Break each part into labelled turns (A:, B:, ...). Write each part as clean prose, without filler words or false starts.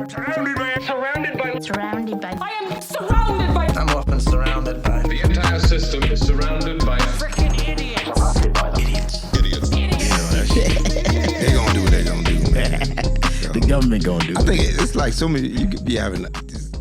A: Surrounded by. I am surrounded by.
B: I'm often surrounded by.
C: The entire system is surrounded by
A: Freaking idiots.
B: Surrounded by them.
C: idiots.
D: They gonna do what they gonna do, man. So,
E: The government gonna do
D: I
E: it.
D: think it's like so many. You could be having.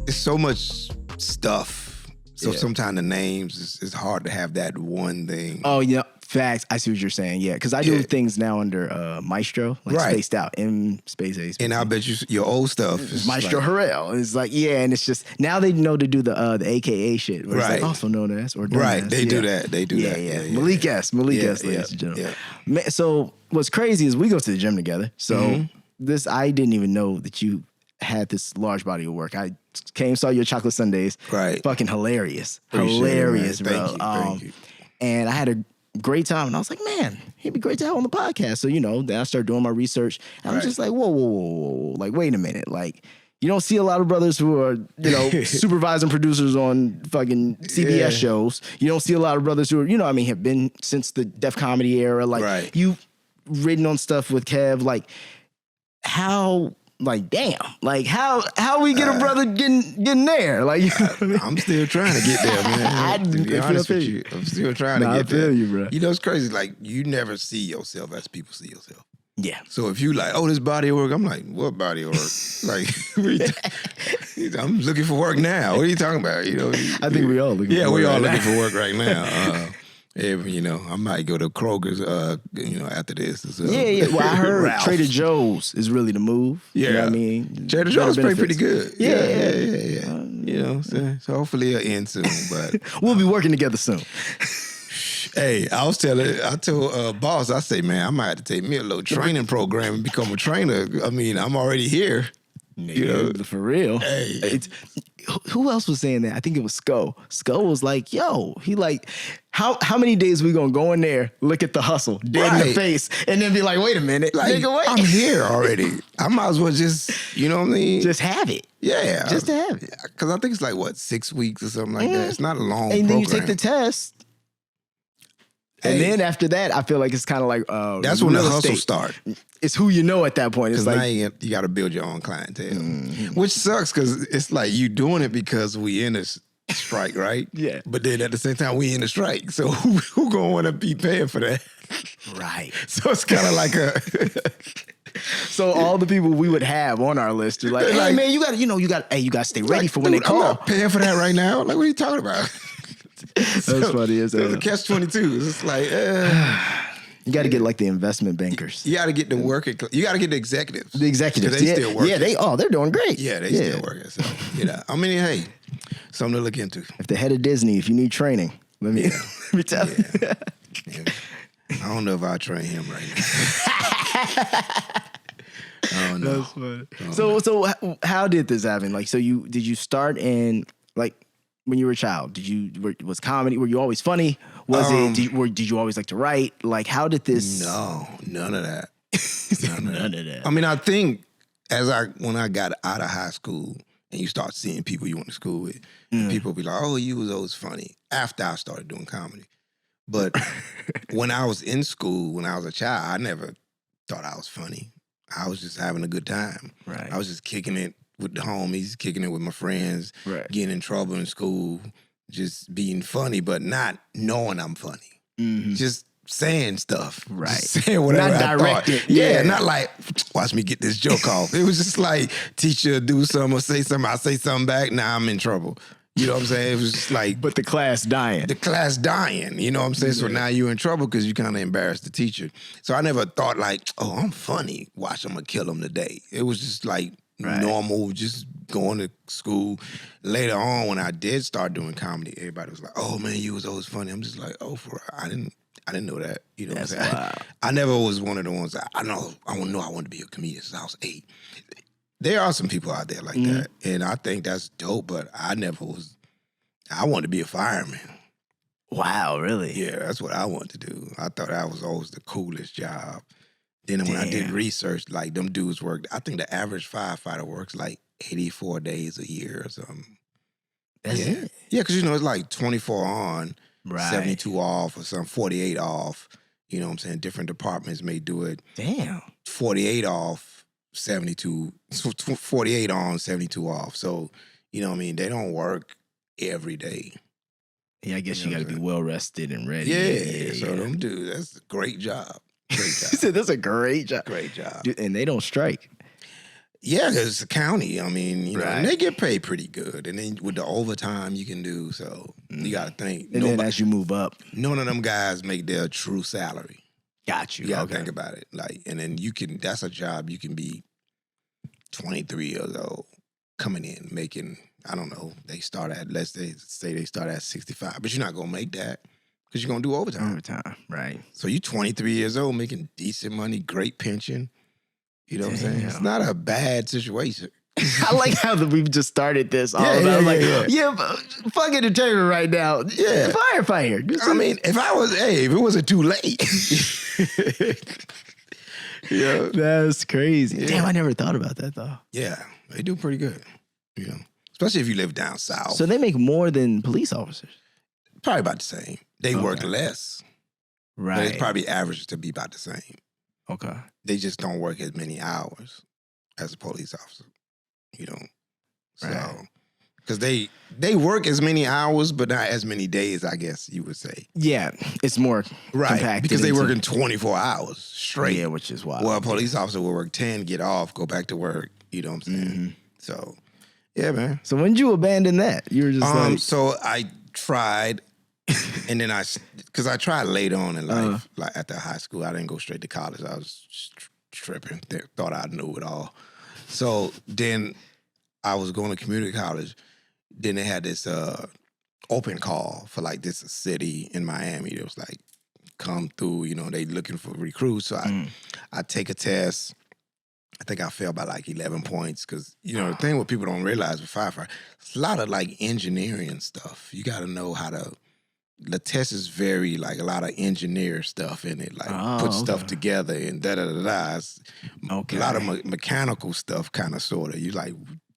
D: It's so much stuff. So
E: Yeah.
D: sometimes the names it's hard to have that one thing.
E: Oh yeah, facts. I see what you're saying. Yeah, because I do
D: Yeah.
E: things now under Maestro, like
D: Right.
E: spaced out, M space A. Space
D: And I bet you your old stuff is
E: Maestro
D: like,
E: Harrell. It's like, yeah, and it's just now they know to do the AKA shit. Where It's
D: Right.
E: like also known as or done
D: right.
E: as.
D: They
E: Yeah.
D: do that. They do
E: Yeah,
D: that.
E: yeah. Malik S, ladies and gentlemen. So what's crazy is we go to the gym together. So
D: Mm-hmm.
E: I didn't even know that you had this large body of work. I came, saw your chocolate sundaes.
D: Right.
E: Fucking hilarious.
D: Appreciate it,
E: Hilarious,
D: man.
E: bro.
D: Thank you.
E: And I had a great time. And I was like, man, he'd be great to have on the podcast. So, then I started doing my research. And I'm
D: Right.
E: just like, whoa. Like, wait a minute. Like, you don't see a lot of brothers who are, supervising producers on fucking CBS
D: Yeah.
E: shows. You don't see a lot of brothers who are, have been since the Def Comedy era. Like,
D: Right.
E: you written on stuff with Kev. Like, how... Like, damn. Like, how we get a brother getting there? Like,
D: I'm still trying to get there, man. To be honest with you, I'm still trying to
E: Nah,
D: get
E: I feel
D: there.
E: you, bro.
D: It's crazy. Like you never see yourself as people see yourself.
E: Yeah.
D: So if you like, oh, this body of work, I'm like, what body of work? Like, I'm looking for work now. What are you talking about?
E: I think we all looking
D: Yeah,
E: for
D: we
E: work
D: all
E: right
D: looking
E: now.
D: for work right now. I might go to Kroger's, after this.
E: Yeah. Well, I heard
D: Ralph's.
E: Trader Joe's is really the move.
D: Yeah.
E: You know what I mean?
D: Trader
E: Better
D: Joe's pretty
E: benefits.
D: good.
E: Yeah.
D: So hopefully it'll end soon. But
E: We'll be working together soon.
D: hey, I told boss, I say, man, I might have to take me a little training program and become a trainer. I mean, I'm already here.
E: For real.
D: Hey.
E: Who else was saying that? I think it was Sko. Sko was like, yo, he like, how many days we gonna go in there, look at the hustle, dead in the
D: Right.
E: face, and then be like, wait a minute,
D: Like,
E: nigga, wait.
D: I'm here already. I might as well just, you know what I mean?
E: Just have it.
D: yeah.
E: Just to have it.
D: Because I think it's like, 6 weeks or something like that. It's not a long
E: And then you take
D: program.
E: the test. And
D: Hey.
E: then after that, I feel like it's kind of like
D: That's when the
E: real
D: hustle
E: estate.
D: start.
E: It's who you know at that point. It's
D: Because
E: like,
D: now you got to build your own clientele. Which sucks because it's like you doing it because we in this strike, right?
E: Yeah.
D: But then at the same time, we in the strike. So who going to want to be paying for that?
E: right.
D: So it's kind of like a...
E: So all the people we would have on our list are like, hey
D: Like-
E: man, you gotta stay ready
D: like,
E: for when
D: dude,
E: they call.
D: I'm not paying for that right now. Like, what are you talking about?
E: That's funny as
D: So
E: hell.
D: it's a catch-22. It's like,
E: You got to get like the investment bankers,
D: you got to get the working... You got to get the executives.
E: the executives.
D: 'Cause they
E: yeah,
D: still working.
E: yeah, they're doing great.
D: Yeah, they still working. So, I mean, hey, something to look into.
E: If the head of Disney, if you need training, let me tell you.
D: Yeah. I don't know if I'll train him right now. I don't know.
E: So how did this happen? Like, so did you start in like when you were a child? Was comedy? Were you always funny? Did you always like to write? Like, how did this?
D: No, none of that.
E: None of that.
D: I mean, I think when I got out of high school and you start seeing people you went to school with, people be like, oh, you was always funny after I started doing comedy. But when I was in school, when I was a child, I never thought I was funny. I was just having a good time.
E: Right.
D: I was just kicking it with the homies, kicking it with my friends,
E: Right.
D: getting in trouble in school, just being funny, but not knowing I'm funny. Just saying stuff.
E: Right.
D: Just saying whatever
E: Not
D: I
E: directed.
D: thought. Yeah,
E: Yeah.
D: not like, watch me get this joke off. It was just like, teacher do something or say something, I say something back, now I'm in trouble. You know what I'm saying? It was just like...
E: But the class dying.
D: the class dying, you know what I'm saying? So now you're in trouble because you kind of embarrassed the teacher. So I never thought like, oh, I'm funny. Watch, I'm going to kill him today. It was just like normal, just going to school. Later on, when I did start doing comedy, everybody was like, oh, man, you was always funny. I'm just like, oh, for real. I didn't know that. You know what I'm saying?
E: wild.
D: I never was one of the ones that I wanted to be a comedian since I was 8. There are some people out there like that, and I think that's dope, but I never was. I wanted to be a fireman.
E: Wow, really?
D: Yeah, that's what I wanted to do. I thought that was always the coolest job. Then when I did research, like them dudes worked, I think the average firefighter works like 84 days a year or something.
E: That's
D: yeah.
E: it.
D: Yeah, because it's like 24 on,
E: Right.
D: 72 off or something, 48 off. You know what I'm saying? Different departments may do it.
E: Damn.
D: 48 off, 72, 48 on, 72 off. So, you know what I mean? They don't work every day.
E: Yeah, I guess you got to be well rested and ready.
D: Yeah. So them dudes, that's a great job. Great job.
E: He said that's a great job.
D: Great job.
E: Dude, and they don't strike.
D: Yeah, it's a county. I mean, you know,
E: Right.
D: and they get paid pretty good. And then with the overtime you can do, so you got to think.
E: And then as you move up.
D: None of them guys make their true salary.
E: Got you.
D: You got to
E: Okay.
D: think about it. Like, and then that's a job you can be 23 years old coming in making, I don't know, they start at, let's say they start at 65, but you're not going to make that because you're going to do overtime.
E: Overtime, right.
D: So you're 23 years old making decent money, great pension. You know what I'm saying? It's not a bad situation.
E: I like how we've just started this. All
D: Yeah,
E: about,
D: yeah,
E: like,
D: yeah.
E: fuck entertainment right now.
D: Yeah.
E: Firefighter.
D: I mean, if it wasn't too late. Yeah.
E: That's crazy.
D: Yeah.
E: Damn, I never thought about that though.
D: Yeah, they do pretty good. You know, especially if you live down south.
E: So they make more than police officers.
D: Probably about the same. They work less, but it's probably average to be about the same.
E: Okay.
D: They just don't work as many hours as a police officer. You know, so
E: Right.
D: because they work as many hours, but not as many days. I guess you would say.
E: Yeah, it's more compacted
D: because they
E: into-
D: work in 24 hours straight.
E: Yeah, which is wild.
D: Well, a police officer will work 10, get off, go back to work. You know what I'm saying?
E: Mm-hmm.
D: So, yeah, man.
E: So when did you abandon that? You were just like,
D: So I tried, and then because I tried later on in life, like after high school, I didn't go straight to college. I was tripping, thought I knew it all. So then I was going to community college. Then they had this open call for like this city in Miami. It was like, come through, you know, they looking for recruits. So I take a test. I think I failed by like 11 points because, you know, the thing what people don't realize with firefighter, it's a lot of like engineering stuff. You got to know how to, the test is very like a lot of engineer stuff in it, like put stuff together and da-da-da-da. It's a lot of mechanical stuff kind of sort of. You like,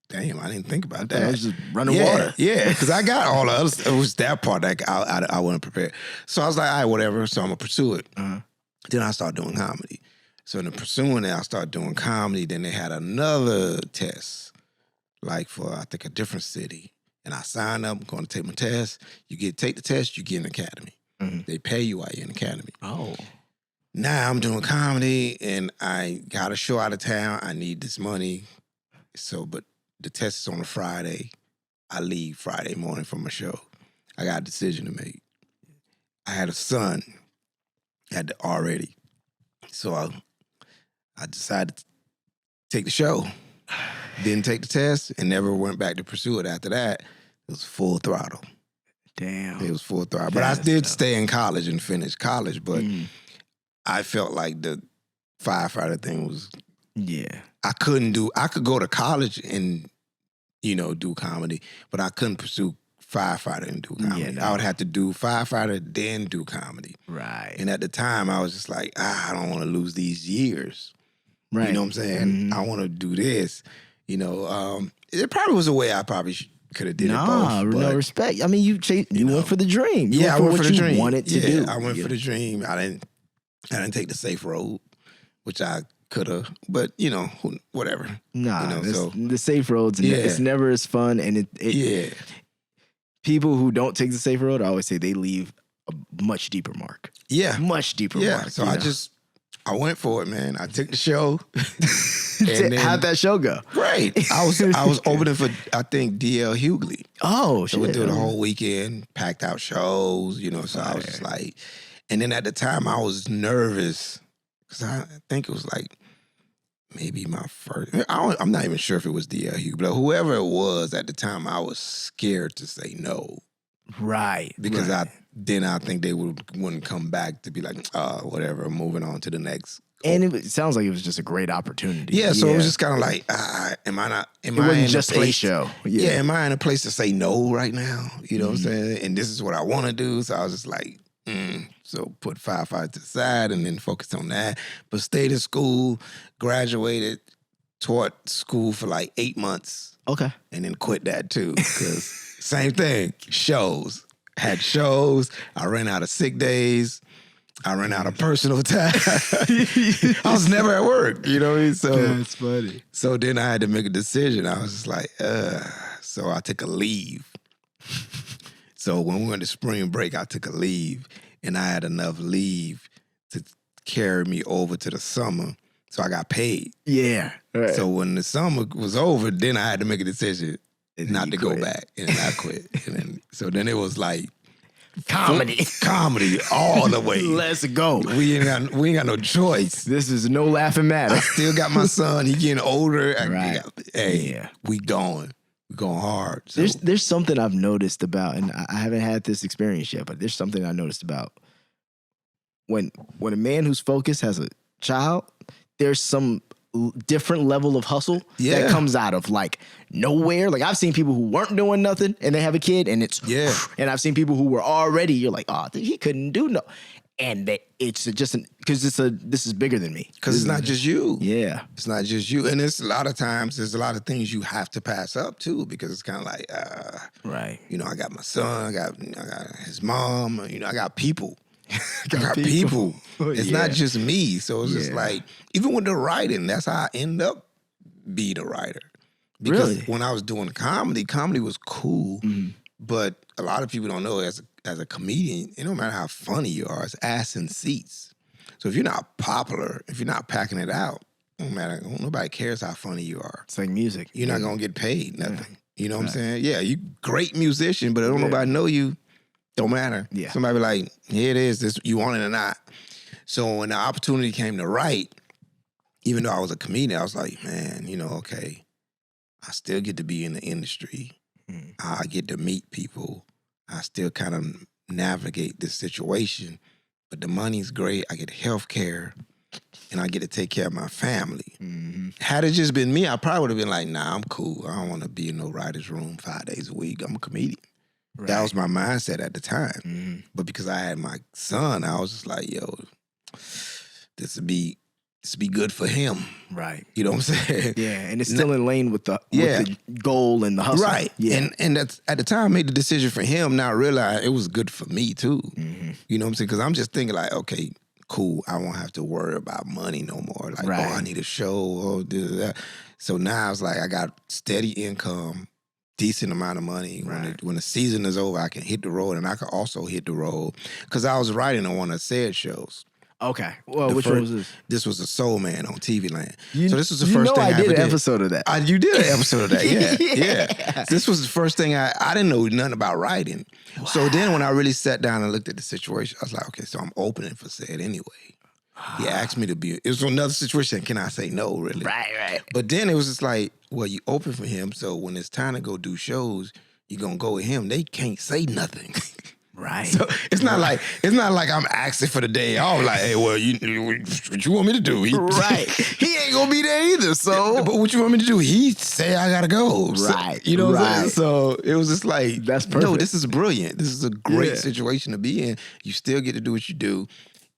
D: damn, I didn't think about that.
E: I was just running water.
D: Yeah, because I got all the other, it was that part that I wasn't prepared. So I was like, all right, whatever, so I'm going to pursue it. Then I started doing comedy. So in pursuing it, I started doing comedy. Then they had another test, like for, I think, a different city. And I signed up, going to take my test. You take the test, you get an academy. They pay you while you're in academy.
E: Oh.
D: Now I'm doing comedy, and I got a show out of town. I need this money. So, but the test is on a Friday. I leave Friday morning from my show. I got a decision to make. I had a son, already. So I decided to take the show. Didn't take the test and never went back to pursue it after that. It was full throttle.
E: Damn.
D: It was full throttle. But I did stay in college and finish college, but I felt like the firefighter thing was, I could go to college and, you know, do comedy, but I couldn't pursue firefighter and do comedy. I would have to do firefighter, then do comedy.
E: Right.
D: And at the time, I was just like, I don't want to lose these years.
E: Right.
D: You know what I'm saying? I want to do this. You know, it probably was a way I probably could have did it both.
E: No respect. I mean, you went for the dream. You
D: I went for the dream.
E: You wanted to do.
D: I went for the dream. I didn't take the safe road, which I could have, but you know, whatever.
E: Nah,
D: you know,
E: the safe roads. It's never as fun, and it people who don't take the safe road, I always say they leave a much deper mark.
D: Yeah,
E: much deeper mark.
D: So I went for it, man. I took the show. And then,
E: how'd that show go?
D: Great. I was opening for, I think, D.L. Hughley.
E: Oh,
D: so
E: shit.
D: we did the whole weekend, packed out shows, you know. So I was just like, and then at the time I was nervous because I think it was like maybe my first. I'm not even sure if it was D.L. Hughley, but whoever it was at the time, I was scared to say no.
E: Right.
D: Because I think they wouldn't come back to be like, whatever, moving on to the next.
E: And it sounds like it was just a great opportunity.
D: Yeah, so it was just kind of like, am I in
E: just
D: a place,
E: a show?
D: Yeah, am I in a place to say no right now? You know what I'm saying? And this is what I want to do. So I was just like, so put firefighter to the side and then focus on that. But stayed in school, graduated, taught school for like 8 months.
E: Okay.
D: And then quit that too, because same thing, shows. Had shows. I ran out of sick days. I ran out of personal time. I was never at work, you know what I mean? So
E: That's funny.
D: So then I had to make a decision. I was just like, so I took a leave. So when we went to spring break, I took a leave, and I had enough leave to carry me over to the summer. So I got paid.
E: Yeah. Right.
D: So when the summer was over, then I had to make a decision not to go back, and I quit. So then it was like comedy all the way.
E: Let's go.
D: We ain't got no choice.
E: This is no laughing matter.
D: I still got my son. He getting older.
E: Right.
D: We going hard. So.
E: There's something I've noticed about, and I haven't had this experience yet, but there's something I noticed about when a man who's focused has a child. There's some different level of hustle that comes out of like nowhere. Like I've seen people who weren't doing nothing and they have a kid, and it's and I've seen people who were already. You're like, oh, he couldn't do no, and it's just because this is bigger than me.
D: Because it's not just you.
E: Yeah,
D: it's not just you, and it's a lot of times there's a lot of things you have to pass up too, because it's kind of like,
E: right.
D: You know, I got my son, I got his mom. You know, I got people. I got people. It's not just me. So it's just like, even with the writing, that's how I end up being a writer. Because when I was doing comedy was cool, but a lot of people don't know as a comedian, it don't matter how funny you are, it's ass and seats. So if you're not popular, if you're not packing it out, it don't matter. Nobody cares how funny you are.
E: It's like music.
D: You're not going to get paid nothing. You know what I'm saying? Yeah, you great musician, but don't nobody know you. Don't matter. Yeah. Somebody be like, here it is, this you want it or not. So when the opportunity came to write, even though I was a comedian, I was like, man, you know, okay, I still get to be in the industry. I get to meet people. I still kind of navigate this situation. But the money's great. I get health care. And I get to take care of my family. Had it just been me, I probably would have been like, nah, I'm cool. I don't want to be in no writer's room 5 days a week. I'm a comedian. Right. That was my mindset at the time. But because I had my son, I was just like, yo, this would be good for him. Right. You know what I'm saying?
E: Yeah, and it's still in lane with the goal and the hustle.
D: Right. Yeah. And that's at the time I made the decision for him, now I realized it was good for me too. You know what I'm saying? Because I'm just thinking like, okay, cool, I won't have to worry about money no more. Like, oh, I need a show, oh, this, that. So now it's like I got steady income, decent amount of money. When the season is over, I can hit the road, and I can also hit the road because I was writing on one of the SAG shows.
E: Okay. Well, which one was this?
D: This was a Soul Man on TV Land. So this was the first thing I
E: did
D: ever
E: an episode of that.
D: You did an episode of that, yeah. This was the first thing I didn't know nothing about writing. Wow. So then when I really sat down and looked at the situation, I was like, okay, so I'm opening for SAG anyway. He asked me to be, it was another situation, can I say no, really? Right. But then it was just like, well, you open for him, so when it's time to go do shows, you're going to go with him. They can't say nothing. Right. So it's not like I'm asking for the day off. Like, hey, well, what you want me to do?
E: Right. He ain't gonna be there either. So,
D: but what you want me to do? He say I gotta go.
E: Right.
D: So, you know what I'm saying? So it was just like,
E: that's perfect.
D: No, this is brilliant. This is a great situation to be in. You still get to do what you do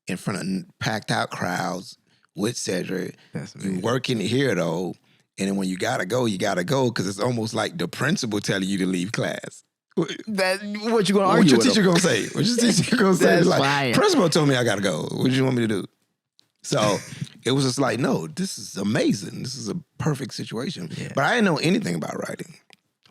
D: in front of packed out crowds with Cedric. You working here though, and then when you gotta go because it's almost like the principal telling you to leave class.
E: What you gonna argue?
D: What your teacher gonna say? What your teacher gonna say?
E: That's
D: like,
E: fire.
D: Principal told me I gotta go. What do you want me to do? So it was just like, no, this is amazing. This is a perfect situation. Yeah. But I didn't know anything about writing.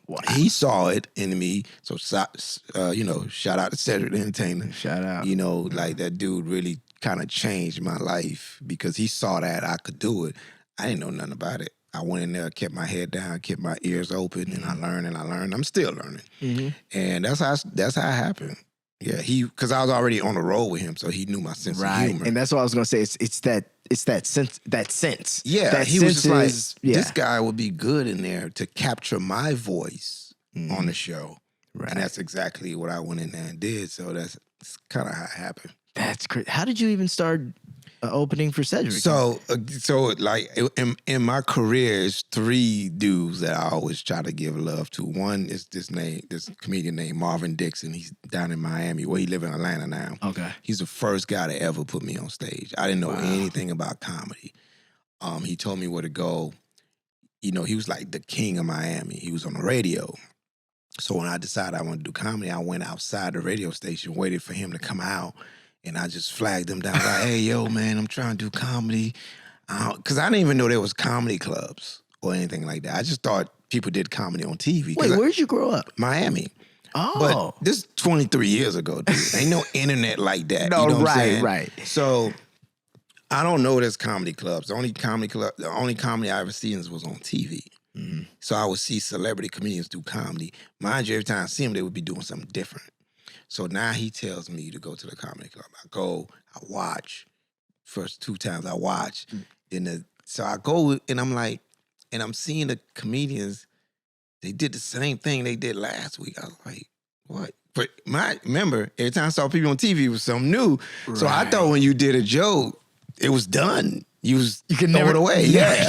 D: Wow. He saw it in me. So shout out to Cedric The Entertainer.
E: Shout out.
D: You know, like that dude really kind of changed my life because he saw that I could do it. I didn't know nothing about it. I went in there, kept my head down, kept my ears open, and I learned. I'm still learning, and that's how it happened. Yeah, because I was already on the road with him, so he knew my sense of humor.
E: And that's what I was gonna say. It's that sense.
D: Yeah,
E: that
D: he was just like, this guy would be good in there to capture my voice on the show, and that's exactly what I went in there and did. So that's kind of how it happened.
E: That's great. How did you even start opening for Cedric?
D: So like in my career, it's 3 dudes that I always try to give love to. One is this comedian named Marvin Dixon. He's down in Miami. Well, he live in Atlanta now. Okay. He's the first guy to ever put me on stage. I didn't know anything about comedy. He told me where to go. You know, he was like the king of Miami. He was on the radio. So when I decided I wanted to do comedy, I went outside the radio station, waited for him to come out. And I just flagged them down. Like, hey, yo, man, I'm trying to do comedy. Because I didn't even know there was comedy clubs or anything like that. I just thought people did comedy on TV.
E: Wait, where'd you grow up?
D: Miami.
E: Oh.
D: But this is 23 years ago, dude. Ain't no internet like that.
E: No,
D: you know what I'm
E: right,
D: saying?
E: right.
D: So I don't know there's comedy clubs. The only comedy I ever seen was on TV. Mm-hmm. So I would see celebrity comedians do comedy. Mind you, every time I see them, they would be doing something different. So now he tells me to go to the comedy club. I go, I watch. First 2 times I watch. So I go and I'm like, and I'm seeing the comedians, they did the same thing they did last week. I was like, what? But remember, every time I saw people on TV, it was something new. Right. So I thought when you did a joke, it was done. You can throw it away. Yeah.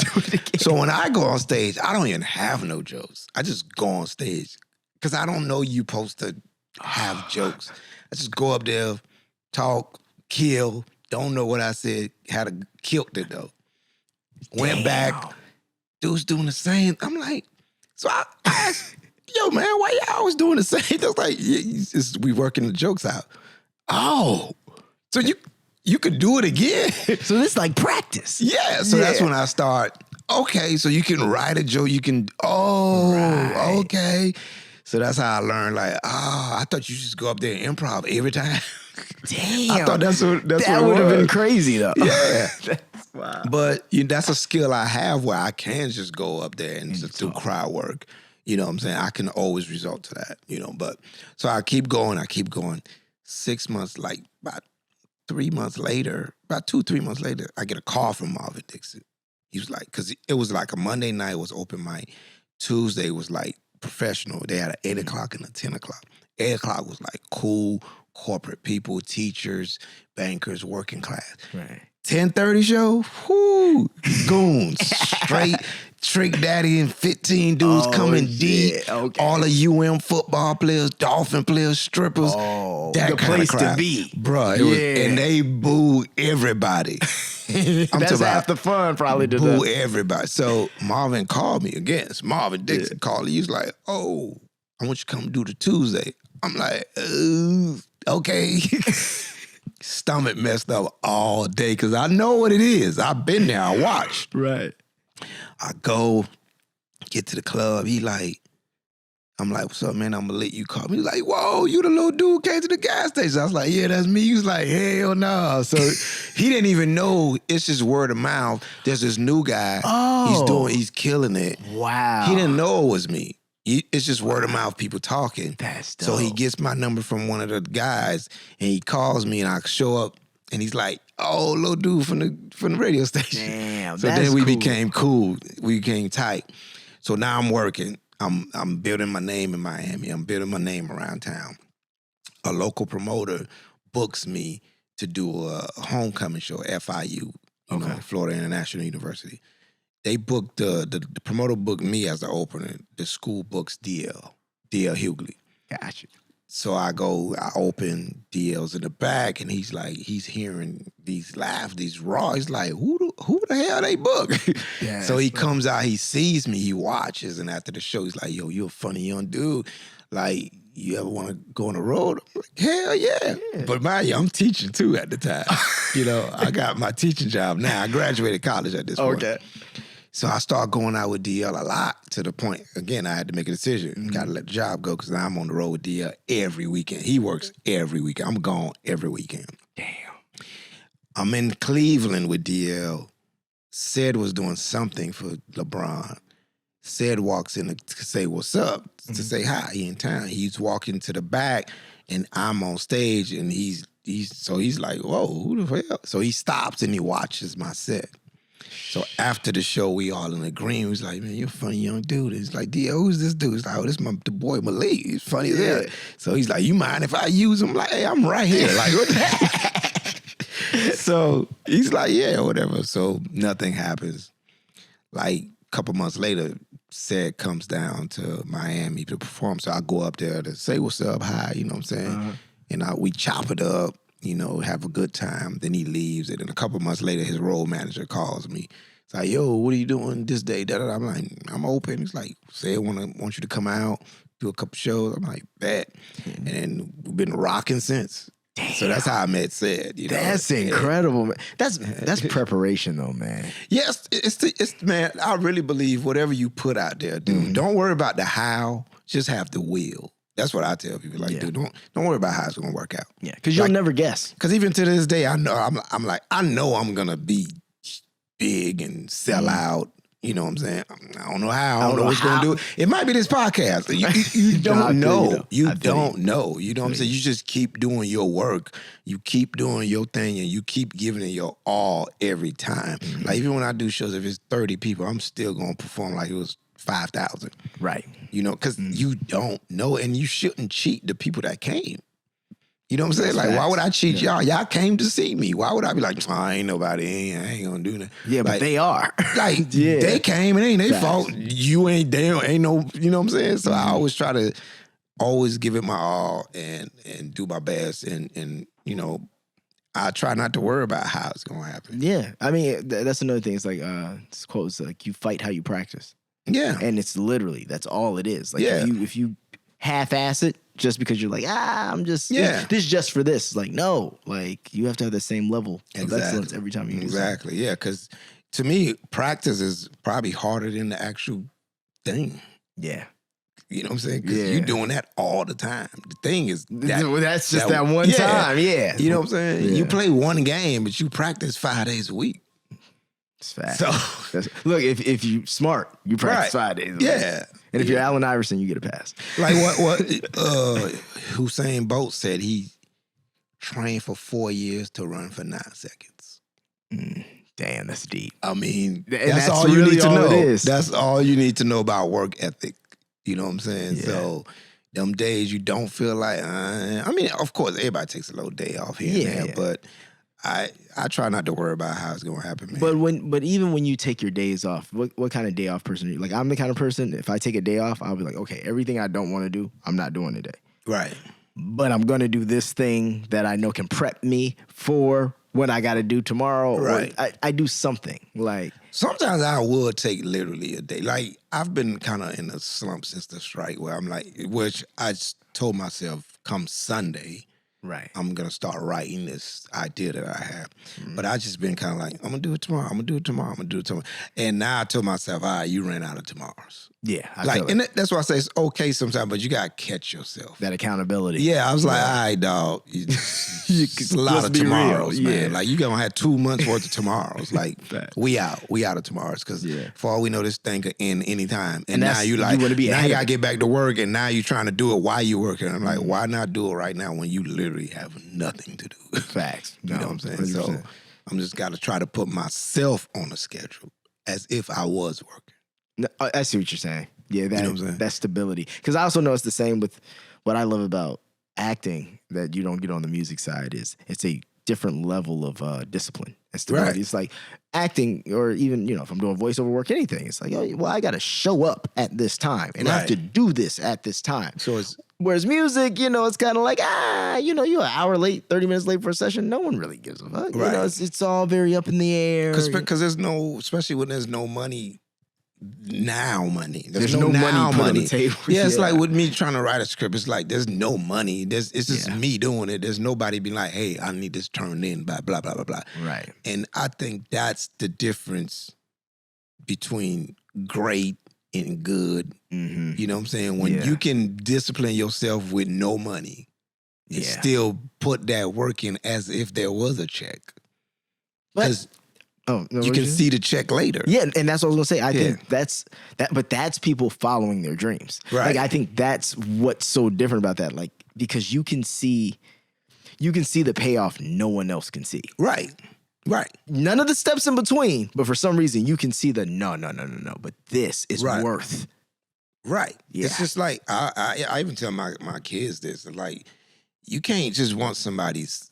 D: So when I go on stage, I don't even have no jokes. I just go on stage because I don't know you supposed to have jokes. I just go up there, talk, kill. Don't know what I said. Killed it though. Went back. Dude's doing the same. I'm like, so I asked, yo, man, why y'all always doing the same? They're like, we working the jokes out. Oh, so you could do it again.
E: So this is like practice.
D: Yeah. So that's when I start, okay, so you can write a joke. You can, okay. So that's how I learned, like, I thought you just go up there and improv every time.
E: Damn.
D: I thought that's what
E: that would have been crazy, though.
D: Yeah.
E: Wow.
D: But that's a skill I have where I can just go up there and just do crowd work. You know what I'm saying? I can always resort to that, But so I keep going. 6 months, like about 3 months later, about 2-3 months later, I get a call from Marvin Dixon. He was like, because it was like a Monday night was open mic. Tuesday was like professional. They had an 8 o'clock and a 10 o'clock. 8 o'clock was like cool corporate people, teachers, bankers, working class.
E: Right.
D: 10:30 show, whoo, goons, straight Trick Daddy and 15 dudes coming deep.
E: Okay.
D: All of UM football players, Dolphin players, strippers.
E: Oh,
D: that
E: the place to be.
D: Bruh, and they booed everybody.
E: That's half the fun probably to
D: boo everybody. So Marvin called me again. It's Marvin Dixon called. He was like, oh, I want you to come do the Tuesday. I'm like, okay. Stomach messed up all day because I know what it is. I've been there. I watched.
E: Right.
D: I go, get to the club. I'm like, what's up, man? I'm Malik. You call me. He's like, whoa, you the little dude came to the gas station. I was like, yeah, that's me. He was like, hell no. So he didn't even know. It's just word of mouth. There's this new guy.
E: Oh.
D: He's killing it.
E: Wow.
D: He didn't know it was me. It's just word of mouth, people talking.
E: That's dope.
D: So he gets my number from one of the guys, and he calls me, and I show up, and he's like, "Oh, little dude from the radio station."
E: Damn,
D: so
E: that's
D: then we
E: cool.
D: became cool. We became tight. So now I'm working. I'm building my name in Miami. I'm building my name around town. A local promoter books me to do a homecoming show, FIU, Florida International University. They booked the promoter booked me as the opener. The school books D.L. Hughley.
E: Gotcha.
D: So I open D.L.'s in the back, and he's hearing these laughs, these raw. He's like, who the hell they book?
E: Yeah,
D: so he comes out, he sees me, he watches, and after the show, he's like, yo, you're a funny young dude. Like, you ever want to go on the road? I'm like, hell yeah. But mind you, I'm teaching too at the time. I got my teaching job now. I graduated college at this point. Okay. So I started going out with DL a lot to the point, again, I had to make a decision. Mm-hmm. Got to let the job go because now I'm on the road with DL every weekend. He works every weekend. I'm gone every weekend.
E: Damn.
D: I'm in Cleveland with DL. Ced was doing something for LeBron. Ced walks in to say what's up, to say hi. He in town. He's walking to the back, and I'm on stage, and he's like, whoa, who the hell? So he stops and he watches my set. So after the show, we all in agreement. He's like, man, you're a funny young dude. He's like, D.O., who's this dude? He's like, oh, this is the boy Malik. He's funny as hell. So he's like, you mind if I use him? I'm like, hey, I'm right here. Like, what the heck? So he's like, yeah, whatever. So nothing happens. Like, a couple months later, Ced comes down to Miami to perform. So I go up there to say what's up, hi, you know what I'm saying? Uh-huh. And we chop it up. Have a good time. Then he leaves. And then a couple months later, his role manager calls me. It's like, yo, what are you doing this day? Da-da-da. I'm like, I'm open. He's like, say, I want you to come out, do a couple shows. I'm like, bet. Mm-hmm. And then we've been rocking since.
E: Damn.
D: So that's how I met Ced. You know?
E: That's incredible, man. That's preparation, though, man.
D: Yes, it's man. I really believe whatever you put out there, dude. Don't worry about the how. Just have the will. That's what I tell people. Like, dude, don't worry about how it's gonna work out.
E: Yeah, because you'll never guess.
D: Because even to this day, I know I'm like I know I'm gonna be big and sell out. You know what I'm saying? I don't know how. I don't know what's going to do it. It might be this podcast. You don't know. You don't know. You know what I'm saying? You just keep doing your work. You keep doing your thing, and you keep giving it your all every time. Like, even when I do shows, if it's 30 people, I'm still going to perform like it was 5,000.
E: Right.
D: You know, because you don't know, and you shouldn't cheat the people that came. You know what I'm saying? Like, why would I cheat y'all? Y'all came to see me. Why would I be like, oh, I ain't nobody, I ain't gonna do that.
E: Yeah, but they are.
D: Like, they came, it ain't their fault. You ain't there, ain't no, you know what I'm saying? So I always try to always give it my all and do my best. And you know, I try not to worry about how it's gonna happen.
E: Yeah. I mean, that's another thing. It's like, this quote is like, you fight how you practice.
D: Yeah.
E: And it's literally, that's all it is. Like, if you half-ass it, just because you're like, I'm just, this is just for this. Like, no, like, you have to have the same level of excellence every time you do
D: Exactly, yeah, because to me, practice is probably harder than the actual thing.
E: Yeah.
D: You know what I'm saying? Because you're doing that all the time. The thing is,
E: that's just that one time,
D: You know what I'm saying? Yeah. You play one game, but you practice 5 days a week.
E: It's fast.
D: So
E: look, if you smart, you practice 5 days a week.
D: Yeah.
E: And if you're Allen Iverson, you get a pass.
D: Like what Usain Bolt said, he trained for 4 years to run for 9 seconds.
E: Damn, that's deep.
D: I mean,
E: that's
D: all
E: really
D: you need to
E: all
D: know.
E: it is.
D: That's all you need to know about work ethic. You know what I'm saying?
E: Yeah.
D: So them days you don't feel like, I mean, of course, everybody takes a little day off here and there, but I try not to worry about how it's gonna happen, man.
E: But even when you take your days off, what kind of day off person are you? Like, I'm the kind of person, if I take a day off, I'll be like, okay, everything I don't want to do, I'm not doing today.
D: Right.
E: But I'm gonna do this thing that I know can prep me for what I got to do tomorrow.
D: Right.
E: Or I do something like.
D: Sometimes I would take literally a day. Like, I've been kind of in a slump since the strike where I'm like, which I told myself come Sunday,
E: right,
D: I'm going to start writing this idea that I have. But I just been kind of like, I'm going to do it tomorrow. I'm going to do it tomorrow. I'm going to do it tomorrow. And now I told myself, all right, you ran out of tomorrows.
E: Yeah.
D: And that's why I say it's okay sometimes, but you got to catch yourself.
E: That accountability.
D: Yeah, I was like, all right, dog. It's a lot of tomorrows, man. Yeah. Like, you going to have 2 months worth of tomorrows. Like, we out of tomorrows. Because for all we know, this thing could end anytime. And now you like, now you got to get back to work, and now you're trying to do it while you're working. I'm like, why not do it right now when you literally have nothing to do?
E: Facts.
D: You know what I'm saying? 100%. So I'm just got to try to put myself on a schedule as if I was working.
E: No, I see what you're saying. Yeah, that,
D: you know what I'm saying?
E: That stability. Because I also know it's the same with what I love about acting that you don't get on the music side is it's a different level of discipline and stability. Right. It's like acting, or even, you know, if I'm doing voiceover work, anything, it's like, oh, well, I got to show up at this time and I have to do this at this time. So it's, whereas music, you know, it's kind of like, you know, you're an hour late, 30 minutes late for a session. No one really gives a fuck. Right. You know, it's all very up in the air.
D: Because there's no, especially when there's no money. There's
E: no
D: money
E: put on the table.
D: Yeah, it's like with me trying to write a script, it's like there's no money. It's just me doing it. There's nobody being like, hey, I need this turned in, blah, blah, blah, blah, blah.
E: Right.
D: And I think that's the difference between great and good. Mm-hmm. You know what I'm saying? When you can discipline yourself with no money and still put that work in as if there was a check. Because you can see the check later.
E: Yeah, and that's what I was gonna say. I think but that's people following their dreams.
D: Right.
E: Like, I think that's what's so different about that. Like, because you can see the payoff no one else can see.
D: Right.
E: None of the steps in between, but for some reason you can see the no. But this is worth.
D: Right. Yeah. It's just like I even tell my kids this. Like, you can't just want somebody's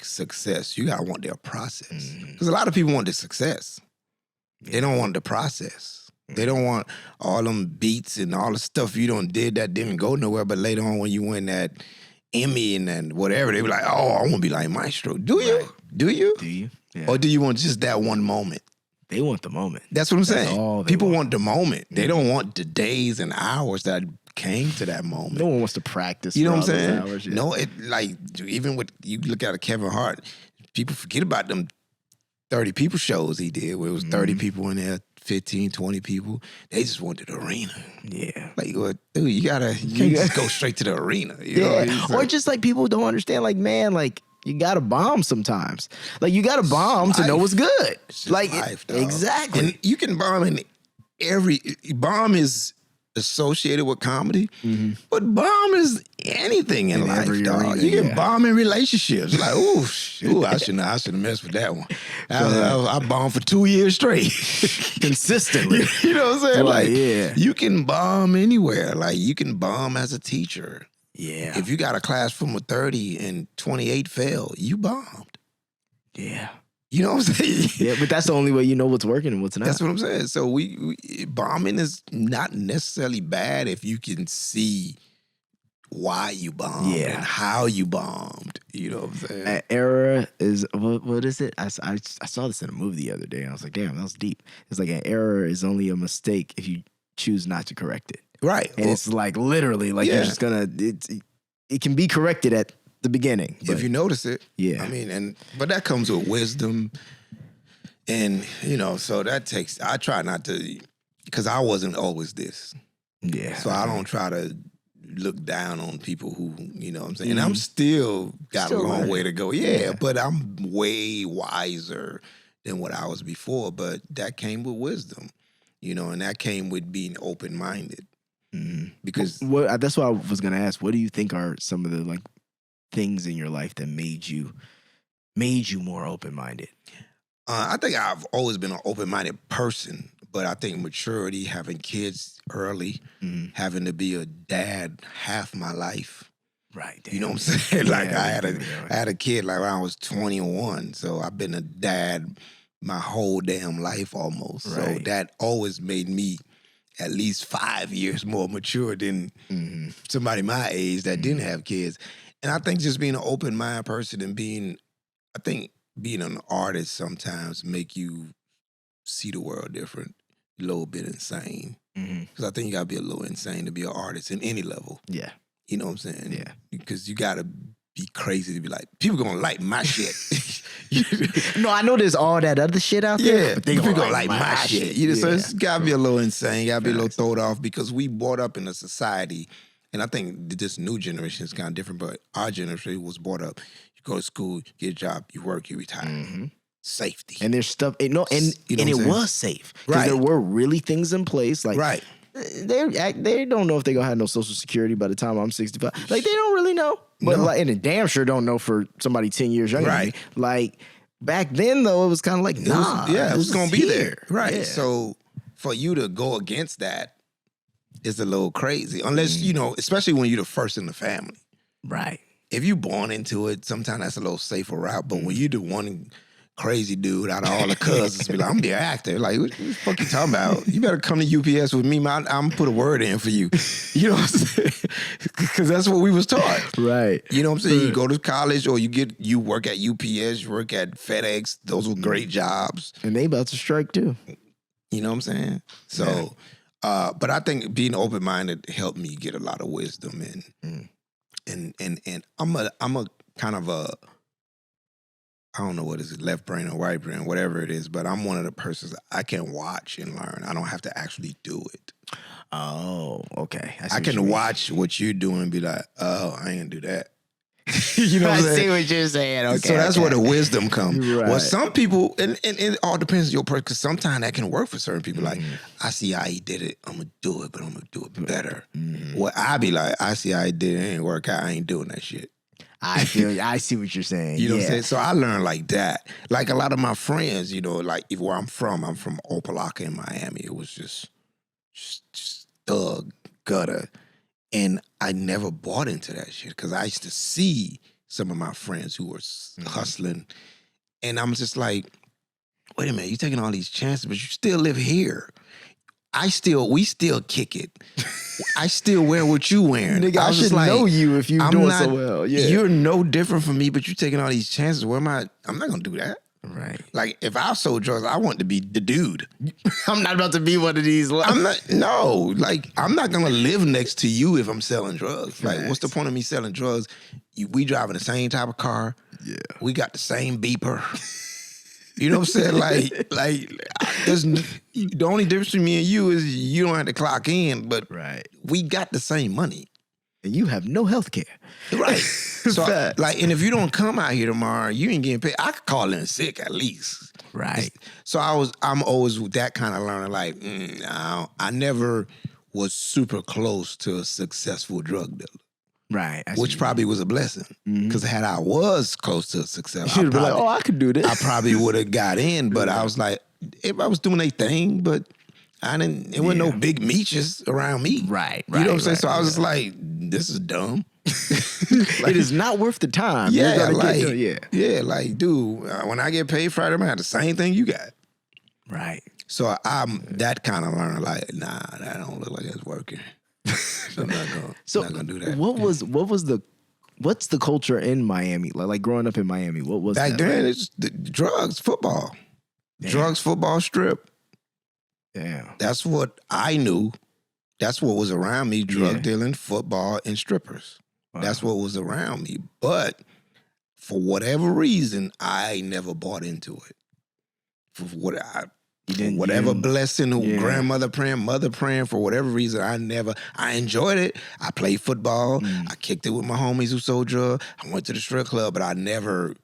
D: success. You gotta want their process. Because a lot of people want the success. They don't want the process. They don't want all them beats and all the stuff you done did that didn't go nowhere, but later on when you win that Emmy and then whatever, they be like, oh, I want to be like Maestro. Do you? Right. Do you?
E: Do you? Yeah.
D: Or do you want just that one moment?
E: They want the moment.
D: That's what I'm saying. People want the moment. They don't want the days and hours that came to that moment.
E: No one wants to practice.
D: You know
E: for
D: what I'm
E: all those
D: saying?
E: hours, yeah.
D: No, it like even with you look at a Kevin Hart, people forget about them 30 people shows he did where it was 30 people in there, 15, 20 people. They just wanted the arena.
E: Yeah.
D: Like, well, dude, you can't just go straight to the arena. You know what I mean?
E: Or just like people don't understand, like, man, like you gotta bomb sometimes. Like you gotta bomb to know what's good.
D: It's just
E: Like
D: life, dog.
E: exactly.
D: And you can bomb in bomb is associated with comedy, but bomb is anything in life,
E: every
D: dog.
E: arena,
D: You can
E: yeah.
D: bomb in relationships. Like, ooh, I shouldn't have messed with that one. I bombed for 2 years straight.
E: Consistently.
D: You know what I'm saying?
E: Right,
D: Like,
E: yeah.
D: you can bomb anywhere. Like, you can bomb as a teacher.
E: Yeah.
D: If you got a classroom of 30 and 28 fail, you bombed.
E: Yeah.
D: You know what I'm saying?
E: Yeah, but that's the only way you know what's working and what's not.
D: That's what I'm saying. So we bombing is not necessarily bad if you can see why you bombed and how you bombed. You know what I'm saying?
E: An error is what is it? I saw this in a movie the other day and I was like, damn, that was deep. It's like an error is only a mistake if you choose not to correct it.
D: Right.
E: And it's like literally like you're just gonna it can be corrected at the beginning.
D: If you notice it.
E: Yeah.
D: I mean, but that comes with wisdom. And, you know, so I try not to, because I wasn't always this.
E: Yeah.
D: So I don't try to look down on people who, you know what I'm saying? And I'm still got a long way to go. Yeah, but I'm way wiser than what I was before. But that came with wisdom, you know, and that came with being open-minded. Because
E: that's what I was gonna ask. What do you think are some of the like things in your life that made you more open-minded?
D: I think I've always been an open-minded person, but I think maturity, having kids early, having to be a dad half my life.
E: Right. Damn.
D: You know what I'm saying? Like
E: Yeah,
D: I had a kid like when I was 21, so I've been a dad my whole damn life almost. So
E: Right.
D: that always made me at least 5 years more mature than somebody my age that didn't have kids. And I think just being an open-minded person and being an artist sometimes make you see the world different, a little bit insane. Because I think you got to be a little insane to be an artist in any level.
E: Yeah.
D: You know what I'm saying?
E: Yeah.
D: Because you got to be crazy to be like, people going to like my shit.
E: No, I know there's all that other shit out there.
D: Yeah,
E: but they
D: people
E: gonna
D: gonna like my shit. You know, so it's got to be a little insane, got to be a little throwed off because we brought up in a society, and I think this new generation is kind of different, but our generation was brought up, you go to school, get a job, you work, you retire. Safety.
E: And there's stuff, and
D: You know what I'm
E: it
D: saying?
E: was safe. Because
D: Right.
E: there were really things in place. Like,
D: Right.
E: they don't know if they're going to have no Social Security by the time I'm 65. Like, they don't really know. But,
D: No.
E: like, and they damn sure don't know for somebody 10 years younger
D: Right.
E: than me. Like, back then, though, it was kind of like, nah.
D: It was going to be there. Right.
E: Yeah.
D: So for you to go against that is a little crazy. Unless, you know, especially when you're the first in the family.
E: Right.
D: If you're born into it, sometimes that's a little safer route. But when you're the one crazy dude out of all the cousins, be like, I'm gonna be an actor. Like, what the fuck you talking about? You better come to UPS with me. I'm gonna put a word in for you. You know what I'm saying? Because that's what we was taught.
E: Right.
D: You know what I'm saying? You go to college or you work at UPS, you work at FedEx. Those were great jobs.
E: And they about to strike, too.
D: You know what I'm saying? So, but I think being open-minded helped me get a lot of wisdom and I'm a kind of a, I don't know what is it, left brain or right brain, whatever it is, but I'm one of the persons I can watch and learn. I don't have to actually do it.
E: Oh, okay.
D: I can watch what you're doing and be like, oh, I ain't gonna do that. You know what I'm saying?
E: I see what you're saying. Okay.
D: So that's where the wisdom comes.
E: Right.
D: Well, some people, and it all depends on your person, because sometimes that can work for certain people. Like, I see how he did it, I'm gonna do it, but I'm gonna do it better. Well, I be like, I see how he did it, it ain't work out, I ain't doing that shit.
E: I see what you're saying.
D: You know what I'm saying? So I learned like that. Like a lot of my friends, you know, like where I'm from Opelika in Miami. It was just thug, gutter. And I never bought into that shit because I used to see some of my friends who were hustling. And I'm just like, wait a minute, you're taking all these chances, but you still live here. We still kick it. I still wear what you wearing.
E: Nigga, I
D: was
E: should
D: just like,
E: know you if you're doing so well. Yeah.
D: You're no different from me, but you're taking all these chances. Where am I? I'm not gonna do that.
E: Right.
D: Like if I sold drugs, I want to be the dude.
E: I'm not about to be one of these.
D: I'm not. No, like I'm not gonna live next to you if I'm selling drugs. Like,
E: Facts.
D: what's the point of me selling drugs? We driving the same type of car.
E: Yeah.
D: We got the same beeper. You know what I'm saying? Like there's the only difference between me and you is you don't have to clock in, but
E: Right.
D: we got the same money.
E: And you have no health care.
D: Right. So
E: Facts.
D: like, and if you don't come out here tomorrow, you ain't getting paid. I could call in sick at least.
E: Right.
D: So I'm always that kind of learner. Like, I never was super close to a successful drug dealer,
E: Right.
D: which probably was a blessing. Because had I was close to a success,
E: should have been like, oh, I could do this.
D: I probably would have got in. But I was like, if I was doing a thing, but I didn't. It wasn't no big meeches around me.
E: Right.
D: You know what I'm saying?
E: Right,
D: So I was just like, this is dumb.
E: It is not worth the time.
D: Yeah,
E: You're gonna
D: like,
E: get to-
D: yeah, like, dude, when I get paid Friday, I'm gonna have the same thing you got.
E: Right.
D: So I'm that kind of learner. Like, nah, that don't look like it's working. So I'm not gonna do that.
E: What's the culture in Miami? Like growing up in Miami, what was
D: Back
E: that
D: then,
E: like?
D: it's the drugs, football,
E: Damn.
D: drugs, football, strip.
E: Damn.
D: That's what I knew. That's what was around me: drug
E: Yeah.
D: dealing, football, and strippers.
E: Wow.
D: That's what was around me. But for whatever reason, I never bought into it. For whatever blessing,
E: Yeah.
D: grandmother praying, mother praying, for whatever reason, I enjoyed it. I played football. I kicked it with my homies who sold drugs. I went to the strip club, but I never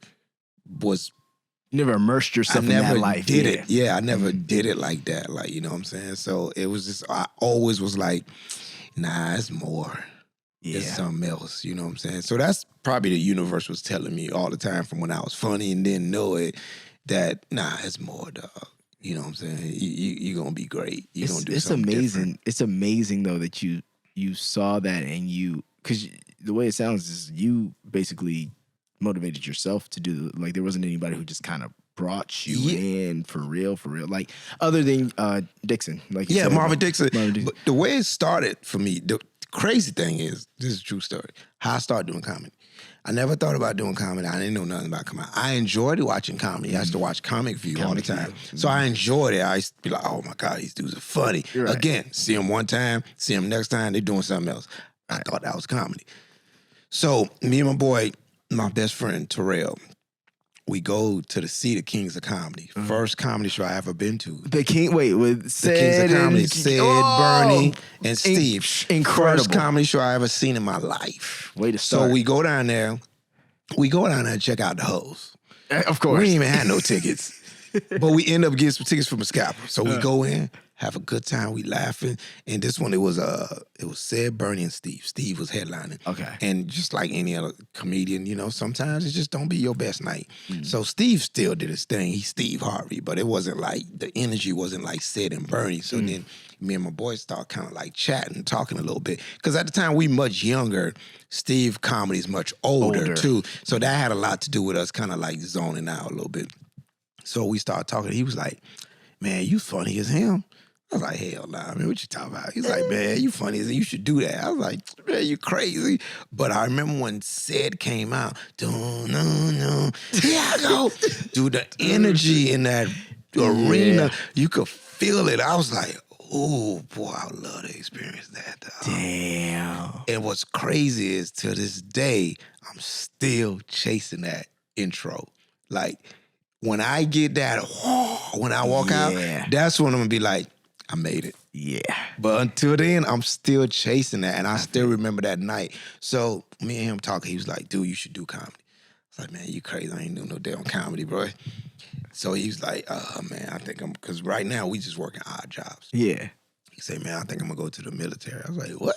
D: was.
E: You never immersed yourself in that life.
D: Did it. Yeah, I never did it like that. Like, you know what I'm saying? So it was just, I always was like, nah, it's more.
E: Yeah.
D: It's something else. You know what I'm saying? So that's probably the universe was telling me all the time from when I was funny and didn't know it that, nah, it's more, dog. You know what I'm saying? You're going to be great. You're going to do something
E: amazing.
D: different.
E: It's amazing, though, that you saw that and because the way it sounds is you basically motivated yourself to do, like there wasn't anybody who just kind of brought you in for real. Like other than Dixon. Like you said,
D: Marvin Dixon.
E: Marvin Dixon.
D: But the way it started for me, the crazy thing is, this is a true story, how I started doing comedy. I never thought about doing comedy. I didn't know nothing about comedy. I enjoyed watching comedy. I used to watch Comic View all the time. So I enjoyed it. I used to be like, oh my God, these dudes are funny.
E: Right.
D: Again, see them one time, see them next time, they're doing something else. I thought that was comedy. So me and my boy, my best friend, Terrell, we go to the Kings of Comedy. First comedy show I ever been to.
E: The King, wait, with
D: The
E: Ced
D: Kings of Comedy,
E: and
D: Sid,
E: Oh!
D: Bernie, and Steve.
E: Incredible.
D: First comedy show I ever seen in my life.
E: Way to
D: So
E: start.
D: we go down there. And check out the hoes.
E: Of course.
D: We didn't even have no tickets. But we end up getting some tickets from a scalper. So we go in, have a good time, we laughing. And this one, it was Sid, Bernie, and Steve. Steve was headlining.
E: Okay.
D: And just like any other comedian, you know, sometimes it just don't be your best night. So Steve still did his thing. He's Steve Harvey, but it wasn't like, the energy wasn't like Sid and Bernie. So then me and my boys start kind of like chatting, talking a little bit. Because at the time, we much younger. Steve comedy's much older too. So that had a lot to do with us kind of like zoning out a little bit. So we started talking. He was like, man, you funny as him. I was like, hell nah, man, what you talking about? He's like, man, you funny as him. You should do that. I was like, man, you crazy. But I remember when Sid came out, here I go. Dude, the energy in that arena, you could feel it. I was like, oh, boy, I would love to experience that, dog.
E: Damn.
D: And what's crazy is to this day, I'm still chasing that intro. Like, when I get that, when I walk out, that's when I'm gonna be like, I made it.
E: Yeah.
D: But until then, I'm still chasing that, and I still remember that night. So me and him talking, he was like, dude, you should do comedy. I was like, man, you crazy. I ain't doing no damn comedy, bro. So he was like, man, I think because right now we just working odd jobs.
E: Yeah.
D: He said, man, I think I'm gonna go to the military. I was like, what?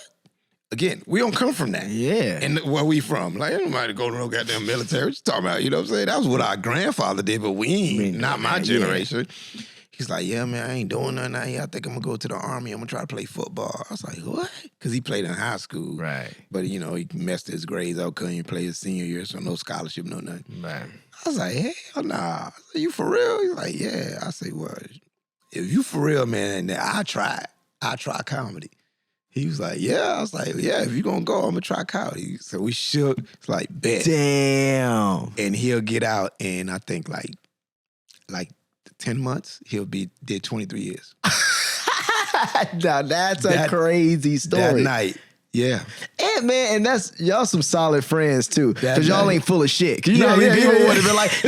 D: Again, we don't come from that.
E: Yeah.
D: And where we from? Like, ain't nobody go to no goddamn military. What you talking about? You know what I'm saying? That was what our grandfather did, but we ain't, not my generation. He's like, yeah, man, I ain't doing nothing out here. I think I'm gonna go to the Army. I'm gonna try to play football. I was like, what? Because he played in high school.
E: Right.
D: But, you know, he messed his grades out, couldn't even play his senior year, so no scholarship, no nothing.
E: Right.
D: I was like, hell nah. I said, you for real? He's like, yeah. I say, well, if you for real, man, then I try comedy. He was like, yeah. I was like, yeah, if you gonna go, I'm gonna try comedy. So we shook. It's like, bet.
E: Damn.
D: And he'll get out, and I think like like 10 months, did 23 years.
E: Now that's a crazy story.
D: That night. Yeah.
E: And man, and that's y'all some solid friends too. Because y'all ain't full of shit. 'Cause you know
D: No,
E: how many
D: yeah,
E: people
D: yeah,
E: would have been like,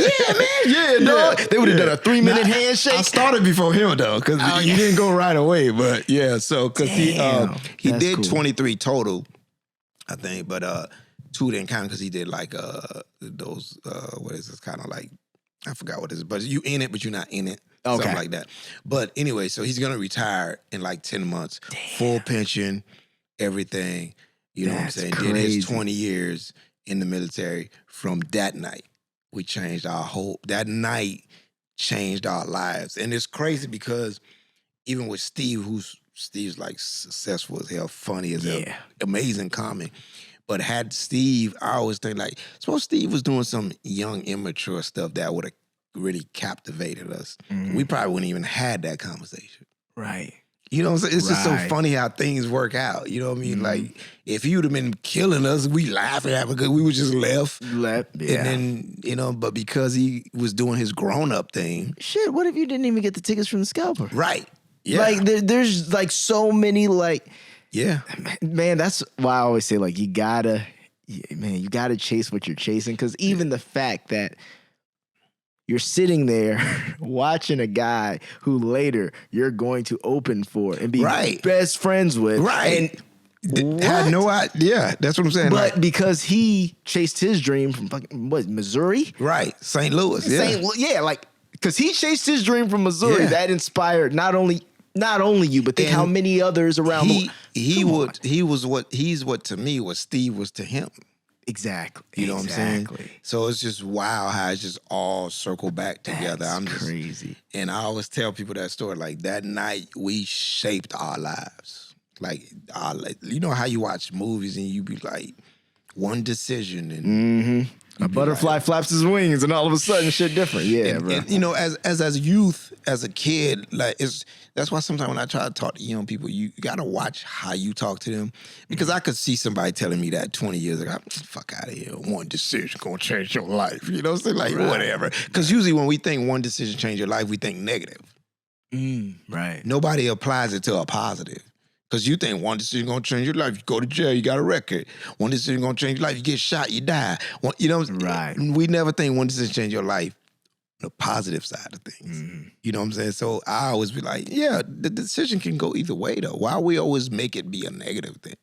E: yeah, man, dog. They would have done a 3-minute handshake.
D: I started before him though, because he didn't go right away. But yeah, so because he did
E: cool.
D: 23 total, I think, but 2 didn't count because he did like those what is this kind of like, I forgot what it is, but you in it, but you're not in it.
E: Okay.
D: Something like that. But anyway, so he's gonna retire in like 10 months. Full pension, everything. You know
E: That's
D: what I'm saying?
E: crazy.
D: Did his 20 years in the military. From that night, we changed that night changed our lives. And it's crazy because even with Steve's like successful as hell, funny as hell, amazing comic. But had Steve, I always think like, suppose Steve was doing some young, immature stuff that would have really captivated us. We probably wouldn't even had that conversation.
E: Right.
D: You know what I'm saying? It's just so funny how things work out. You know what I mean? Like, if he would have been killing us, we laughing at him because we would just left.
E: Yeah.
D: And then, but because he was doing his grown-up thing.
E: Shit, what if you didn't even get the tickets from the scalper?
D: Right. Yeah.
E: Like, there's like so many, like,
D: yeah.
E: man, that's why I always say, like, you gotta chase what you're chasing. Because even the fact that you're sitting there watching a guy who later you're going to open for and be best friends with.
D: Right. And had no idea. That's what I'm saying.
E: But because he chased his dream from fucking, Missouri?
D: Right. St. Louis. Yeah.
E: Like, because he chased his dream from Missouri.
D: Yeah.
E: That inspired not only you, but think how many others around
D: he's what to me what Steve was to him.
E: Exactly.
D: You know what I'm saying? So it's just wild how it's just all circled back together.
E: That's crazy.
D: And I always tell people that story. Like that night, we shaped our lives. Like you know how you watch movies and you be like, one decision and
E: a butterfly flaps his wings and all of a sudden shit different. Yeah, bro.
D: And, you know, as youth, as a kid, like that's why sometimes when I try to talk to young people, you gotta watch how you talk to them. Because I could see somebody telling me that 20 years ago, fuck out of here, one decision gonna change your life. You know what I'm saying? Like whatever. Because usually when we think one decision change your life, we think negative.
E: Right.
D: Nobody applies it to a positive. Because you think one decision gonna change your life. You go to jail, you got a record. One decision gonna change your life. You get shot, you die. You know,
E: right?
D: We never think one decision change your life. The positive side of things. You know what I'm saying? So I always be like, yeah, the decision can go either way though. Why we always make it be a negative thing?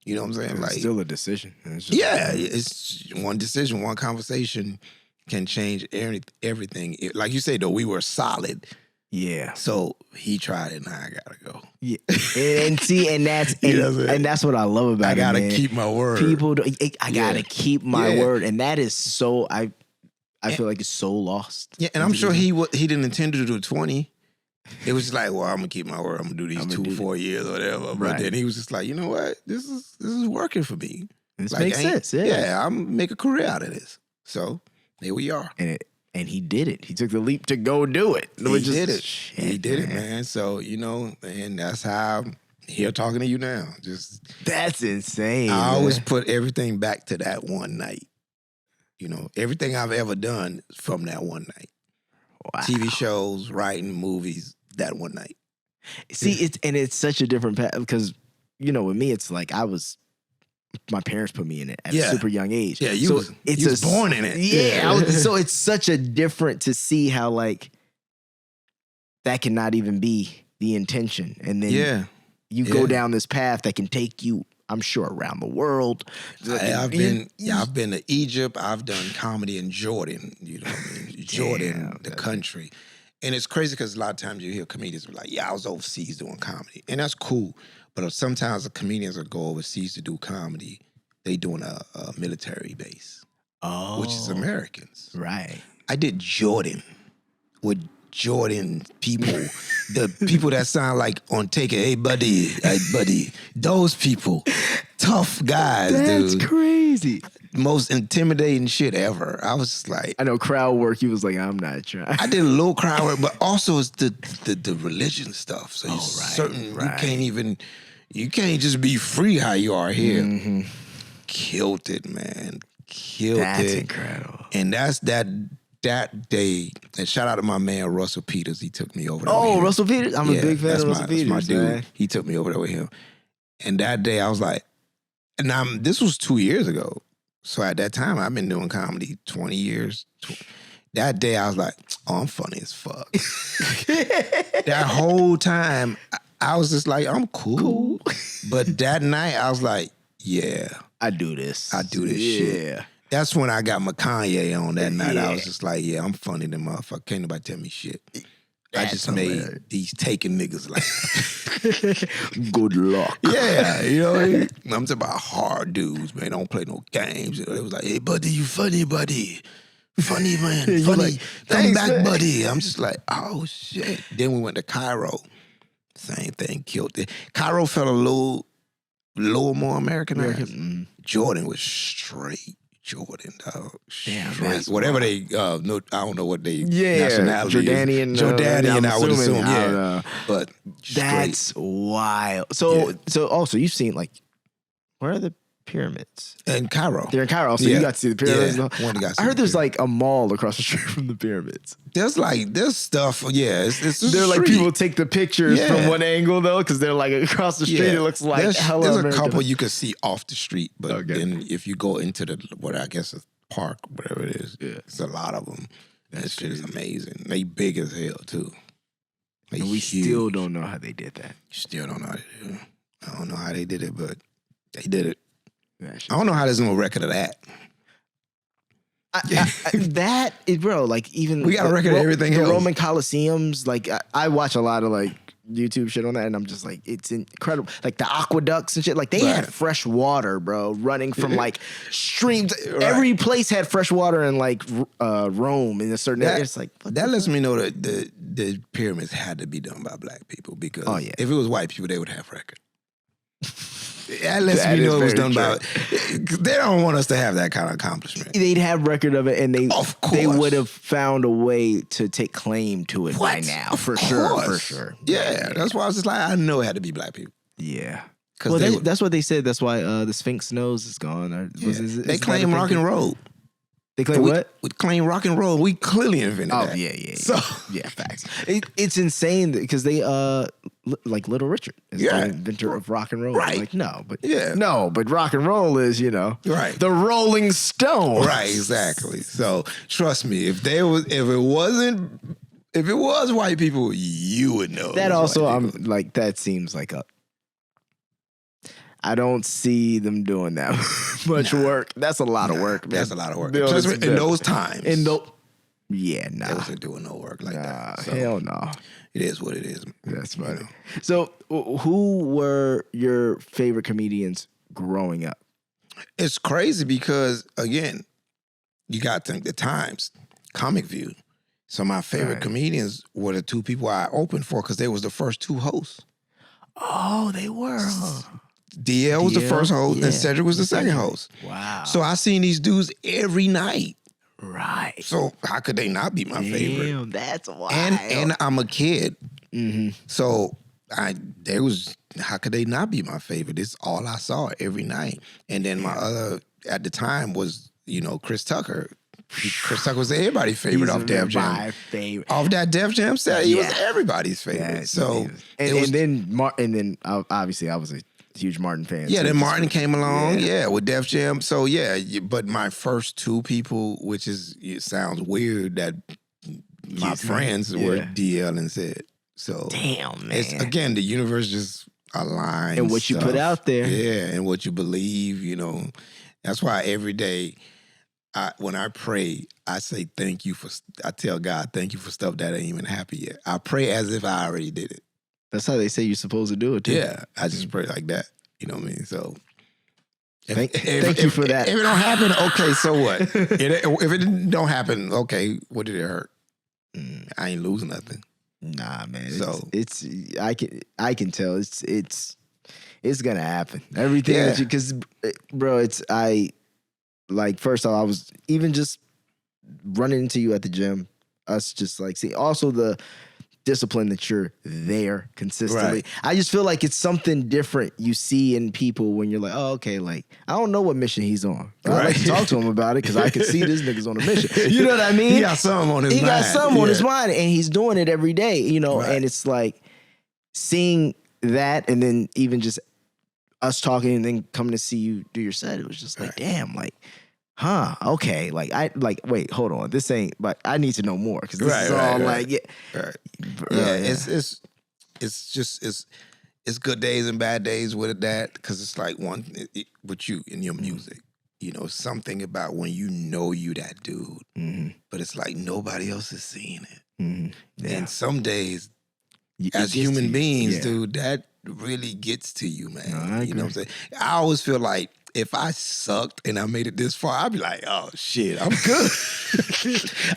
D: You know what I'm saying? Like,
E: it's still a decision.
D: It's one decision, one conversation can change everything. Like you say though, we were solid.
E: Yeah.
D: So he tried it, now I gotta go.
E: Yeah. And see, and that's what I love about it.
D: I gotta
E: man.
D: keep my word.
E: I gotta keep my word, and that is so. I feel like it's so lost.
D: Yeah, and I'm sure he didn't intend to do 20. It was just like, well, I'm gonna keep my word. I'm gonna do these 4 years or whatever. But then he was just like, you know what? This is working for me.
E: This makes sense.
D: Yeah, I'm make a career out of this. So here we are.
E: And he did it. He took the leap to go do it.
D: He did it, man. So, you know, and that's how I'm here talking to you now.
E: That's insane.
D: I always put everything back to that one night. You know, everything I've ever done from that one night.
E: Wow.
D: TV shows, writing, movies, that one night.
E: See, it's such a different path because, you know, with me, it's like my parents put me in it at a super young age.
D: Yeah, you was born in it.
E: Yeah. So it's such a different to see how like that cannot even be the intention. And then you go down this path that can take you, I'm sure, around the world.
D: I've been to Egypt. I've done comedy in Jordan. You know what I mean? Jordan, the country. And it's crazy because a lot of times you hear comedians be like, yeah, I was overseas doing comedy. And that's cool. But sometimes the comedians will go overseas to do comedy. They doing a military base. Oh. Which is Americans.
E: Right.
D: I did Jordan with Jordan people. The people that sound like on Take It, hey buddy. Those people. Tough guys, dude.
E: That's crazy.
D: Most intimidating shit ever. I was just like,
E: I know crowd work. He was like, I'm not trying.
D: I did a little crowd work, but also it's the religion stuff. So you can't just be free how you are here. Killed it, man. Killed it.
E: That's incredible.
D: And that's that day, and shout out to my man Russell Peters. He took me over there.
E: Oh,
D: with him.
E: Russell Peters. I'm a big fan
D: that's
E: of Russell Peters.
D: That's my dude.
E: Man.
D: He took me over there with him. And that day I was like, and this was 2 years ago. So at that time, I've been doing comedy 20 years. That day I was like, oh, I'm funny as fuck. That whole time, I was just like, I'm cool. But that night, I was like, yeah.
E: I do this.
D: I do this shit. That's when I got my Kanye on that night. I was just like, yeah, I'm funny than motherfucker. Can't nobody tell me shit. I just made these taking niggas like
E: good luck.
D: Yeah, you know what I mean? I'm talking about hard dudes, man. Don't play no games. It was like, hey, buddy, you funny, buddy. Funny, man. Funny.
E: Like,
D: come back, man. Buddy. I'm just like, oh, shit. Then we went to Cairo. Same thing, killed it. Cairo felt a little more Americanized. Jordan was straight. Jordan, dog.
E: Damn,
D: straight. Whatever they, no, I don't know what they
E: Yeah,
D: nationality
E: Jordanian.
D: is. Jordanian, I would assume,
E: I don't
D: yeah.
E: know.
D: But
E: That's
D: straight.
E: wild. So also you've seen like, where are the pyramids?
D: In Cairo.
E: They're in Cairo, so you got to see the pyramids.
D: Yeah,
E: I heard there's like a mall across the street from the pyramids.
D: There's stuff, yeah. It's just
E: They're like
D: street.
E: people take the pictures
D: Yeah.
E: from one angle though, because they're like across the street.
D: Yeah.
E: It looks like
D: there's
E: hella
D: a
E: American.
D: couple you can see off the street, but
E: Okay.
D: then if you go into the what I guess is park, whatever it is, it's a lot of them. That shit is amazing. They big as hell too. They
E: And we
D: huge.
E: still don't know how they did that.
D: Still don't know how they did it. I don't know how they did it, but they did it.
E: That shit's
D: I don't know how there's no record of that.
E: that is, bro, like even
D: We got a record of everything
E: the
D: else.
E: Roman Colosseums, like I watch a lot of like YouTube shit on that, and I'm just like, it's incredible. Like the aqueducts and shit, like they had
D: Right.
E: fresh water, bro, running from like streams.
D: Right.
E: Every place had fresh water in like Rome in a certain area. It's like what
D: That
E: the
D: lets me know that the pyramids had to be done by black people because
E: Oh, yeah.
D: if it was white people, they would have record. That lets
E: That
D: me
E: is
D: know it was
E: very
D: done
E: true.
D: by. They don't want us to have that kind of accomplishment.
E: they'd have record of it, and they
D: Of course.
E: would have found a way to take claim to it by now,
D: Of
E: for sure, for
D: course.
E: sure.
D: Yeah, that's why I was just like, I know it had to be black people.
E: Yeah.
D: 'Cause
E: Well,
D: they would-
E: that's what they said. That's why the Sphinx nose is gone. Or
D: They claim rock and roll.
E: They claim what?
D: We claim rock and roll. We clearly invented
E: Oh
D: that.
E: yeah.
D: So
E: Yeah, facts. It's insane because they like Little Richard is
D: Yeah.
E: the inventor of rock and roll.
D: Right.
E: Like
D: Yeah.
E: but rock and roll is
D: Right.
E: the Rolling Stone.
D: right, exactly. So trust me, if it was white people, you would know. it
E: That
D: was
E: also
D: white
E: I'm
D: people.
E: like that seems like I don't see them doing that much work. That's a lot of work, man.
D: That's a lot of work.
E: Building
D: Trust me,
E: some
D: in
E: buildings.
D: those times.
E: Yeah,
D: they
E: nah.
D: wasn't doing no work like that. So
E: Hell no.
D: it is what it is.
E: That's funny.
D: know.
E: So, who were your favorite comedians growing up?
D: It's crazy because again, you got to think the times, Comic View. So my favorite
E: Right.
D: comedians were the two people I opened for because they was the first two hosts.
E: Oh, they were. Huh?
D: DL was the
E: DL?
D: first host
E: Yeah.
D: and Cedric was the second host.
E: Wow.
D: So I seen these dudes every night.
E: right.
D: So how could they not be my favorite?
E: Damn, that's wild.
D: And I'm a kid.
E: Mm-hmm.
D: So how could they not be my favorite? It's all I saw every night. And then my other at the time was, Chris Tucker. Chris Tucker was everybody's favorite off Def Jam.
E: My favorite.
D: Off that Def Jam set, he was
E: Yeah.
D: everybody's favorite.
E: That's
D: So
E: amazing.
D: it was,
E: and then obviously I was a huge Martin fan.
D: yeah,
E: so
D: then
E: just-
D: Martin came along,
E: Yeah.
D: with Def Jam. So yeah, but my first two people, which it sounds weird that my
E: Yes,
D: friends
E: yeah.
D: were DL and Sid. So
E: Damn, man.
D: it's again the universe just aligns
E: And what you put out there.
D: yeah, and what you believe. That's why every day, when I pray, I say thank you I tell God thank you for stuff that ain't even happened yet. I pray as if I already did it.
E: That's how they say you're supposed to do it, too.
D: Yeah, I just pray like that. You know what I mean? So
E: Thank you for that.
D: If it don't happen, okay, so what? If it don't happen, okay, what did it hurt? I ain't losing nothing.
E: Nah, man.
D: So-
E: It's I can tell it's gonna happen. Everything
D: Yeah.
E: that because bro, first off, I was even just running into you at the gym. Us just like see also discipline that you're there consistently.
D: Right.
E: I just feel like it's something different you see in people when you're like, oh, okay, like, I don't know what mission he's on. I like to talk to him about it because I can see this nigga's on a mission. You know what I mean?
D: He got something on his mind.
E: He got something on his mind, and he's doing it every day, you know,
D: Right.
E: and it's like seeing that, and then even just us talking and then coming to see you do your set, it was just like, damn, like, okay, like, wait, hold on, this ain't, but I need to know more, because this is all like, yeah.
D: Right. Yeah, it's just it's good days and bad days with that, because it's like with you in your music, you know, something about when you know you that dude, but it's like nobody else is seeing it, and some days as human beings, dude, that really gets to you, man.
E: No, I
D: you know what I'm saying? I always feel like if I sucked and I made it this far, I'd be like, oh shit, I'm good.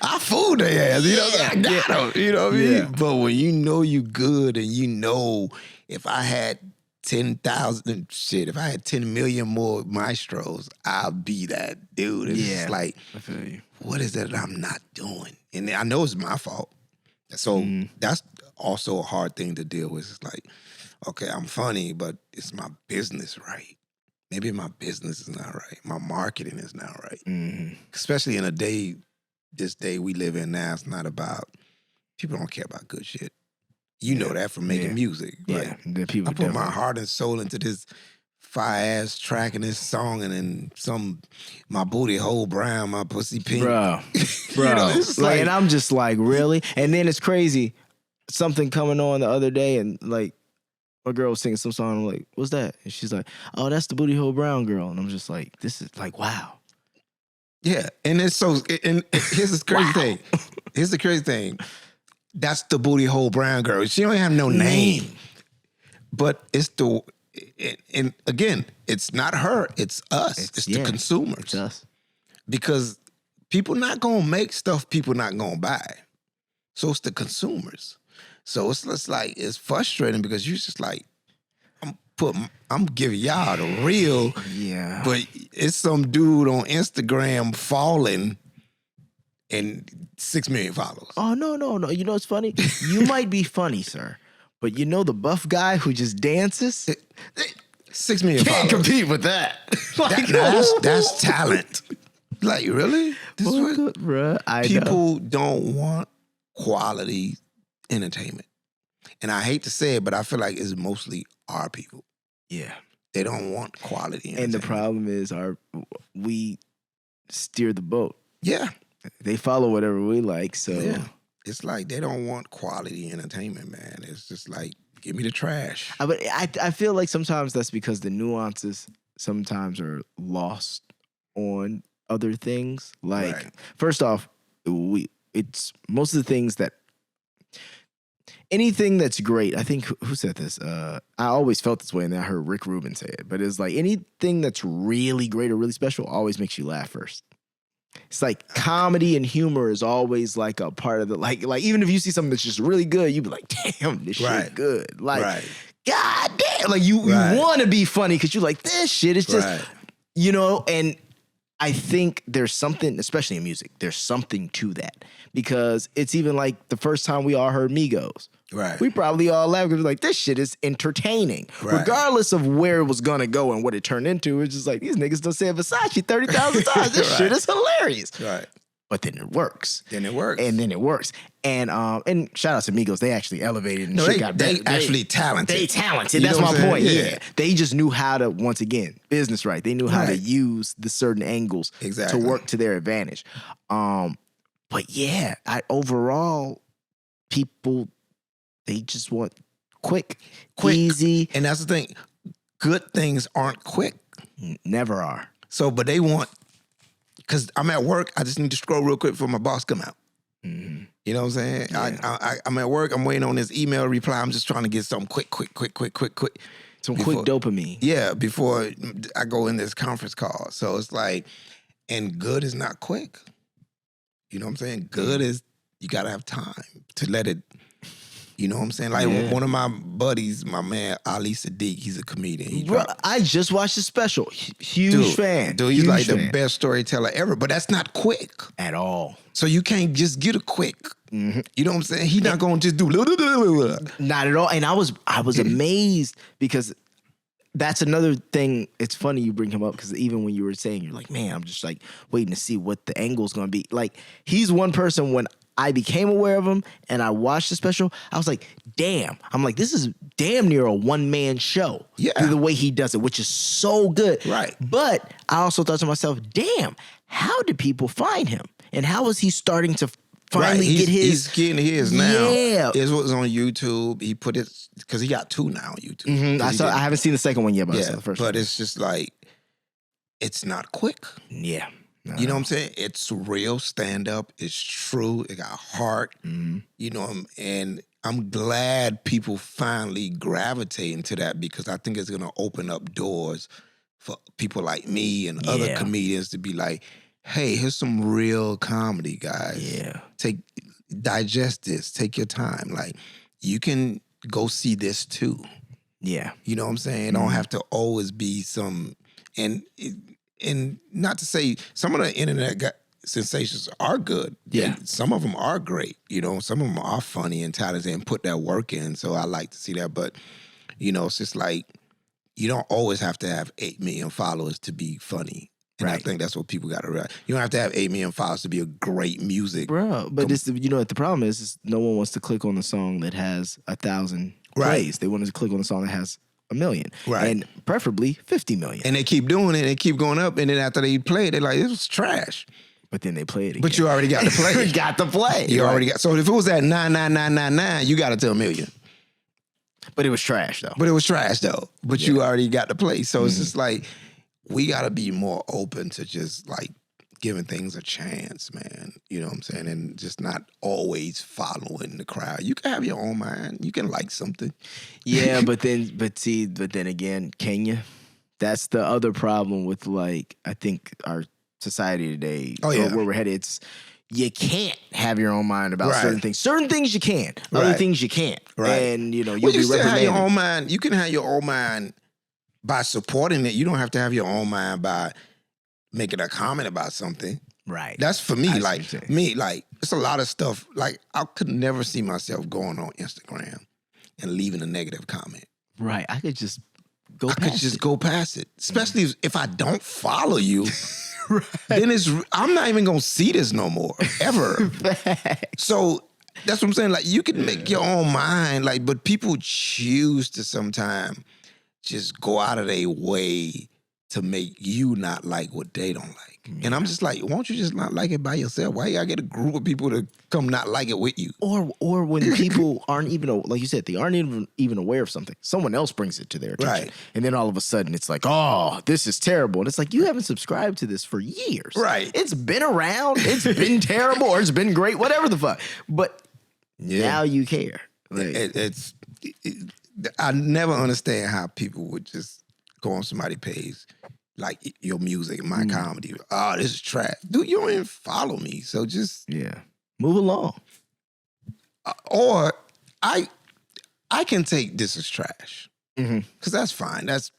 D: I fooled their ass, you know what I'm saying? I got them, you know what I mean?
E: Yeah.
D: But when you know you good and you know if I had 10,000, shit, if I had 10 million more maestros, I'll be that dude. It's just like,
E: I feel you.
D: what is it that I'm not doing? And I know it's my fault. So that's also a hard thing to deal with. It's like, okay, I'm funny, but is my business right? Maybe my business is not right. My marketing is not right. Especially in this day we live in now, it's not about, people don't care about good shit. You know that from making music.
E: Yeah, the people
D: I put my
E: definitely-
D: heart and soul into this fire-ass track and this song, and then my booty hole brown, my pussy pink.
E: Bro.
D: You know, it's just
E: and I'm just like, really? And then it's crazy. Something coming on the other day, and like, my girl was singing some song. I'm like, what's that? And she's like, oh, that's the Booty Hole Brown girl. And I'm just like, this is like, wow.
D: Yeah, and it's so. And here's the crazy thing. Here's the crazy thing. That's the Booty Hole Brown girl. She don't have no name, but it's the. And again, it's not her. It's us. It's the consumers.
E: It's us.
D: Because people not gonna make stuff people not gonna buy. So it's the consumers. So it's like, it's frustrating because you just like, I'm giving y'all the real, but it's some dude on Instagram falling and 6 million followers.
E: Oh, no. You know what's funny? You might be funny, sir, but you know the buff guy who just dances?
D: 6 million
E: Can't
D: followers.
E: compete with that.
D: That's talent. Like, really? This is what,
E: bruh, I know.
D: people don't want quality entertainment. And I hate to say it, but I feel like it's mostly our people.
E: Yeah.
D: They don't want quality entertainment.
E: And the problem is we steer the boat.
D: Yeah.
E: They follow whatever we like, so.
D: Yeah. It's like they don't want quality entertainment, man. It's just like, give me the trash.
E: But I feel like sometimes that's because the nuances sometimes are lost on other things. Like, first off, it's most of the things that, anything that's great, I think, who said this? I always felt this way, and then I heard Rick Rubin say it, but it's like anything that's really great or really special always makes you laugh first. It's like comedy and humor is always like a part of the, like even if you see something that's just really good, you be like, damn, this shit good. Like, God damn, like you want to be funny because you're like, this shit is just, you know, and I think there's something, especially in music, there's something to that, because it's even like the first time we all heard Migos.
D: Right.
E: We probably all laughed because like, this shit is entertaining. Regardless of where it was going to go and what it turned into. It's just like, these niggas done said Versace 30,000 times. This shit is hilarious.
D: Right.
E: But then it works.
D: Then it works.
E: And then it works. And shout out to Migos. They actually elevated and
D: No,
E: shit got better.
D: they actually talented.
E: They talented.
D: You
E: That's
D: know
E: my
D: what I'm
E: point.
D: saying?
E: Yeah. They just knew how to, once again, business right. They knew how to use the certain angles to work to their advantage. But yeah, overall, people, they just want quick, easy.
D: And that's the thing. Good things aren't quick.
E: Never are.
D: So, but they want, because I'm at work, I just need to scroll real quick before my boss come out. You know what I'm saying? Yeah. I'm at work, I'm waiting on this email reply. I'm just trying to get something quick.
E: Some quick dopamine.
D: Yeah, before I go in this conference call. So it's like, and good is not quick. You know what I'm saying? Good is, you got to have time to let it You know what I'm saying? Like one of my buddies, my man Ali Sadiq, he's a comedian. He
E: Bro, I just watched the special. Huge fan.
D: Dude, he's
E: Huge
D: like
E: fan.
D: the best storyteller ever, but that's not quick.
E: At all.
D: So you can't just get a quick. You know what I'm saying? He's not going to just do.
E: Not at all. And I was amazed because that's another thing. It's funny you bring him up because even when you were saying, you're like, man, I'm just like waiting to see what the angle's going to be. Like, he's one person when I became aware of him and I watched the special, I was like, damn. I'm like, this is damn near a one-man show.
D: Yeah.
E: The way he does it, which is so good.
D: Right.
E: But I also thought to myself, damn, how did people find him? And how is he starting to finally get his?
D: He's getting his now.
E: Yeah.
D: It was on YouTube. He put it, because he got 2 now on YouTube.
E: I haven't seen the second one yet, but I saw the first one.
D: But it's just like, it's not quick.
E: Yeah.
D: You know what I'm saying? It's real stand-up. It's true. It got heart. You know, and I'm glad people finally gravitating to that because I think it's going to open up doors for people like me and other comedians to be like, hey, here's some real comedy, guys.
E: Yeah.
D: Digest this. Take your time. Like, you can go see this too.
E: Yeah.
D: You know what I'm saying? It don't have to always be some... And not to say some of the internet sensations are good.
E: Yeah.
D: And some of them are great. You know, some of them are funny and talented and put that work in. So I like to see that. But, you know, it's just like, you don't always have to have 8 million followers to be funny. And I think that's what people got to realize. You don't have to have 8 million followers to be a great music.
E: Bro, but you know what the problem is no one wants to click on the song that has 1,000 plays. They want to click on the song that has 1 million.
D: Right.
E: And preferably 50 million.
D: And they keep doing it and they keep going up. And then after they play it, they're like, this was trash.
E: But then they play it again.
D: But you already got to play it.
E: got to play.
D: You already got. So if it was at 99999, you got it to 1 million.
E: But it was trash though.
D: But it was trash though. But you already got to play. So it's just like, we got to be more open to just like giving things a chance, man. You know what I'm saying? And just not always following the crowd. You can have your own mind. You can like something.
E: Yeah, but then again, can you? That's the other problem with like, I think our society today, where we're headed, it's you can't have your own mind about certain things. Certain things you can. Other things you can't. And you know, you'll be
D: still have your
E: reprimanded.
D: own mind. You can have your own mind by supporting it. You don't have to have your own mind by making a comment about something.
E: Right.
D: That's for me. Like it's a lot of stuff. Like I could never see myself going on Instagram and leaving a negative comment.
E: Right. I could just go
D: past it. Especially if I don't follow you. Then I'm not even gonna see this no more. Ever. So that's what I'm saying. Like you can make your own mind, like, but people choose to sometimes just go out of their way to make you not like what they don't like. And I'm just like, won't you just not like it by yourself? Why you gotta get a group of people to come not like it with you?
E: Or when people aren't even, like you said, they aren't even aware of something. Someone else brings it to their attention.
D: Right.
E: And then all of a sudden it's like, oh, this is terrible. And it's like, you haven't subscribed to this for years.
D: Right.
E: It's been around. It's been terrible or it's been great, whatever the fuck. But now you care. Like,
D: I never understand how people would just go on somebody's page, like your music, my comedy. Oh, this is trash. Dude, you don't even follow me. So just...
E: Yeah. Move along.
D: Or I can take this as trash. Because that's fine. It's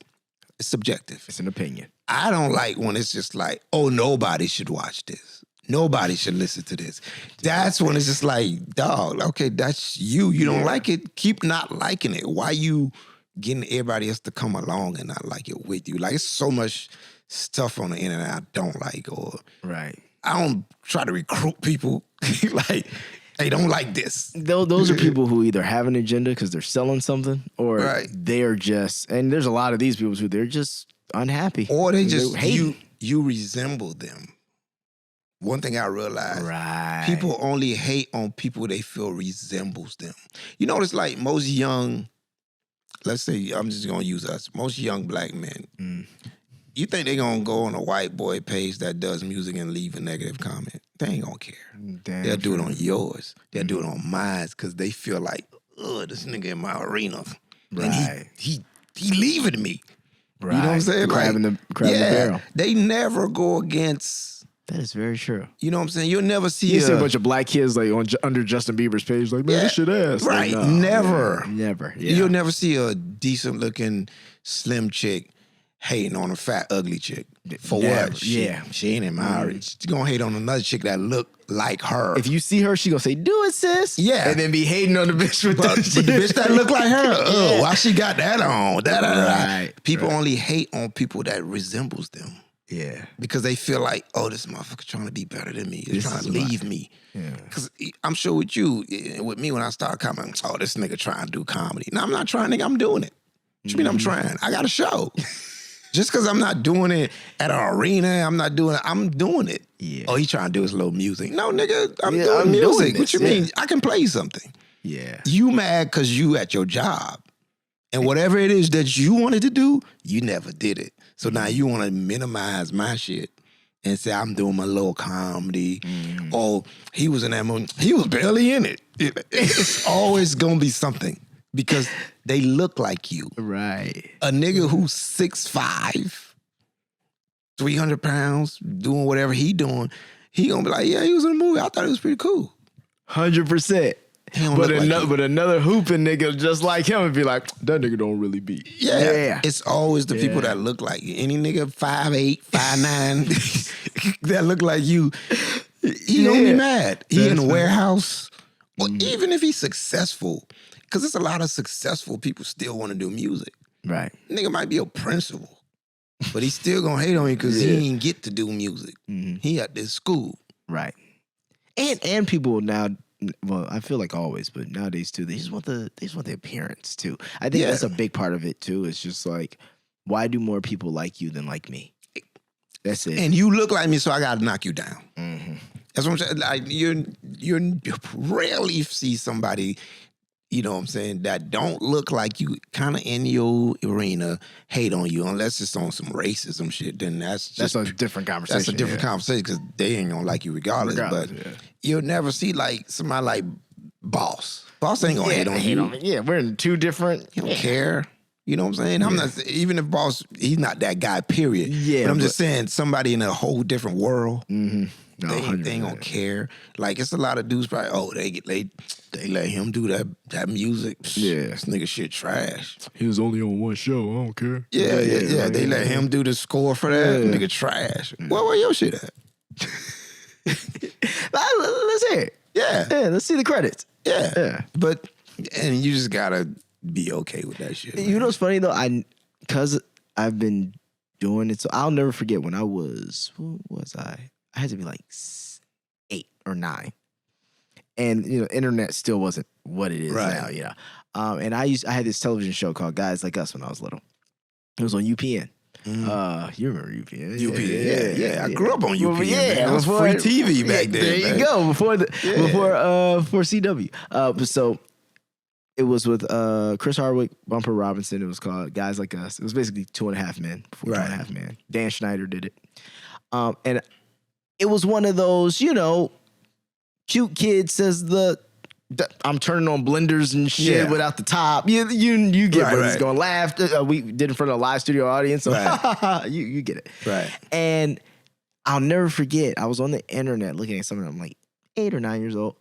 D: subjective.
E: It's an opinion.
D: I don't like when it's just like, oh, nobody should watch this. Nobody should listen to this. That's when it's just like, dog, okay, that's you. You don't like it. Keep not liking it. Why you getting everybody else to come along and not like it with you? Like, it's so much stuff on the internet I don't like. Or I don't try to recruit people. Like, they don't like this.
E: Those are people who either have an agenda because they're selling something, or they're just, and there's a lot of these people who they're just unhappy.
D: Or they just, you resemble them. One thing I realized, people only hate on people they feel resembles them. You know, it's like most young, let's say, I'm just going to use us, most young black men, you think they're going to go on a white boy page that does music and leave a negative comment? They ain't going to care. They'll do it on yours. They'll do it on mine because they feel like, this nigga in my arena. And he leaving me. You know what I'm saying?
E: The crab in the barrel.
D: They never go against
E: That is very true.
D: You know what I'm saying? You'll never see
E: You see a bunch of black kids like under Justin Bieber's page, like, man, this shit ass.
D: Right.
E: Like,
D: Never.
E: Never. Yeah.
D: You'll never see a decent looking slim chick hating on a fat ugly chick. For
E: Never.
D: what?
E: Yeah.
D: She ain't in marriage. She's gonna hate on another chick that look like her.
E: If you see her, she gonna say, "Do it, sis."
D: Yeah.
E: and then be hating on the bitch with
D: but the bitch that look like her, oh, why she got that on?
E: Right.
D: People only hate on people that resembles them.
E: Yeah.
D: Because they feel like, oh, this motherfucker trying to be better than me. He's trying to
E: is my-
D: leave me.
E: Yeah.
D: Because I'm sure with you, with me, when I start commenting, oh, this nigga trying to do comedy. No, I'm not trying, nigga. I'm doing it. What you mean I'm trying? I got a show. Just because I'm not doing it at an arena, I'm doing it.
E: Yeah.
D: Oh, he trying to do his little music. No, nigga, I'm
E: Yeah,
D: doing
E: I'm
D: music.
E: doing
D: What you
E: this,
D: mean?
E: yeah.
D: I can play something.
E: Yeah.
D: You mad because you at your job. And whatever it is that you wanted to do, you never did it. So now you want to minimize my shit and say, I'm doing my little comedy. Oh, he was in that movie. He was barely in it. It's always going to be something because they look like you.
E: Right.
D: A nigga who's 6'5", 300 pounds, doing whatever he doing, he going to be like, yeah, he was in the movie. I thought it was pretty cool.
E: 100%.
D: He don't
E: But
D: look like you.
E: but another hooping nigga just like him would be like, that nigga don't really beat.
D: Yeah. It's always the people that look like you. Any nigga 5'8", 5'9", that look like you, he don't be mad. He in a warehouse. Or even if he's successful, because there's a lot of successful people still want to do music.
E: Right.
D: Nigga might be a principal, but he still gonna hate on you because he didn't get to do music. He at this school.
E: Right. And people now, well, I feel like always, but nowadays too, they just want the appearance too. I think that's a big part of it too. It's just like, why do more people like you than like me? That's it.
D: And you look like me, so I gotta knock you down. That's what I'm saying. Like you rarely see somebody, you know what I'm saying, that don't look like you, kind of in your arena, hate on you, unless it's on some racism shit. Then that's
E: a different conversation.
D: That's a different conversation because they ain't gonna like you regardless. But you'll never see like somebody like Boss. Boss ain't gonna hate on you.
E: Yeah, we're in two different.
D: He don't care. You know what I'm saying? I'm not, even if Boss, he's not that guy, period.
E: Yeah,
D: but I'm just saying somebody in a whole different world.
E: No,
D: They ain't gonna care. Like it's a lot of dudes probably, oh, they let him do that music.
E: Yeah.
D: This nigga shit trash.
E: He was only on one show. I don't care.
D: Yeah. They let him do the score for that. Nigga trash. Where your shit at?
E: Let's hear it.
D: Yeah.
E: Let's see the credits.
D: Yeah. But, and you just gotta be okay with that shit.
E: You know what's funny though? Because I've been doing it, so I'll never forget when I was, what was I? I had to be like 8 or 9. And, you know, internet still wasn't what it is now, you know. And I had this television show called Guys Like Us when I was little. It was on UPN. You remember UPN?
D: Yeah. I grew up on UPN.
E: Yeah,
D: man. It was free TV back then.
E: There you go. Before CW. So it was with Chris Hardwick, Bumper Robinson. It was called Guys Like Us. It was basically 2.5 Men. Before 2.5 Men. Dan Schneider did it. And it was one of those, you know, cute kid says I'm turning on blenders and shit without the top. You get where he's going to laugh. We did it in front of a live studio audience, so you get it.
D: Right.
E: And I'll never forget, I was on the internet looking at something, I'm like 8 or 9 years old,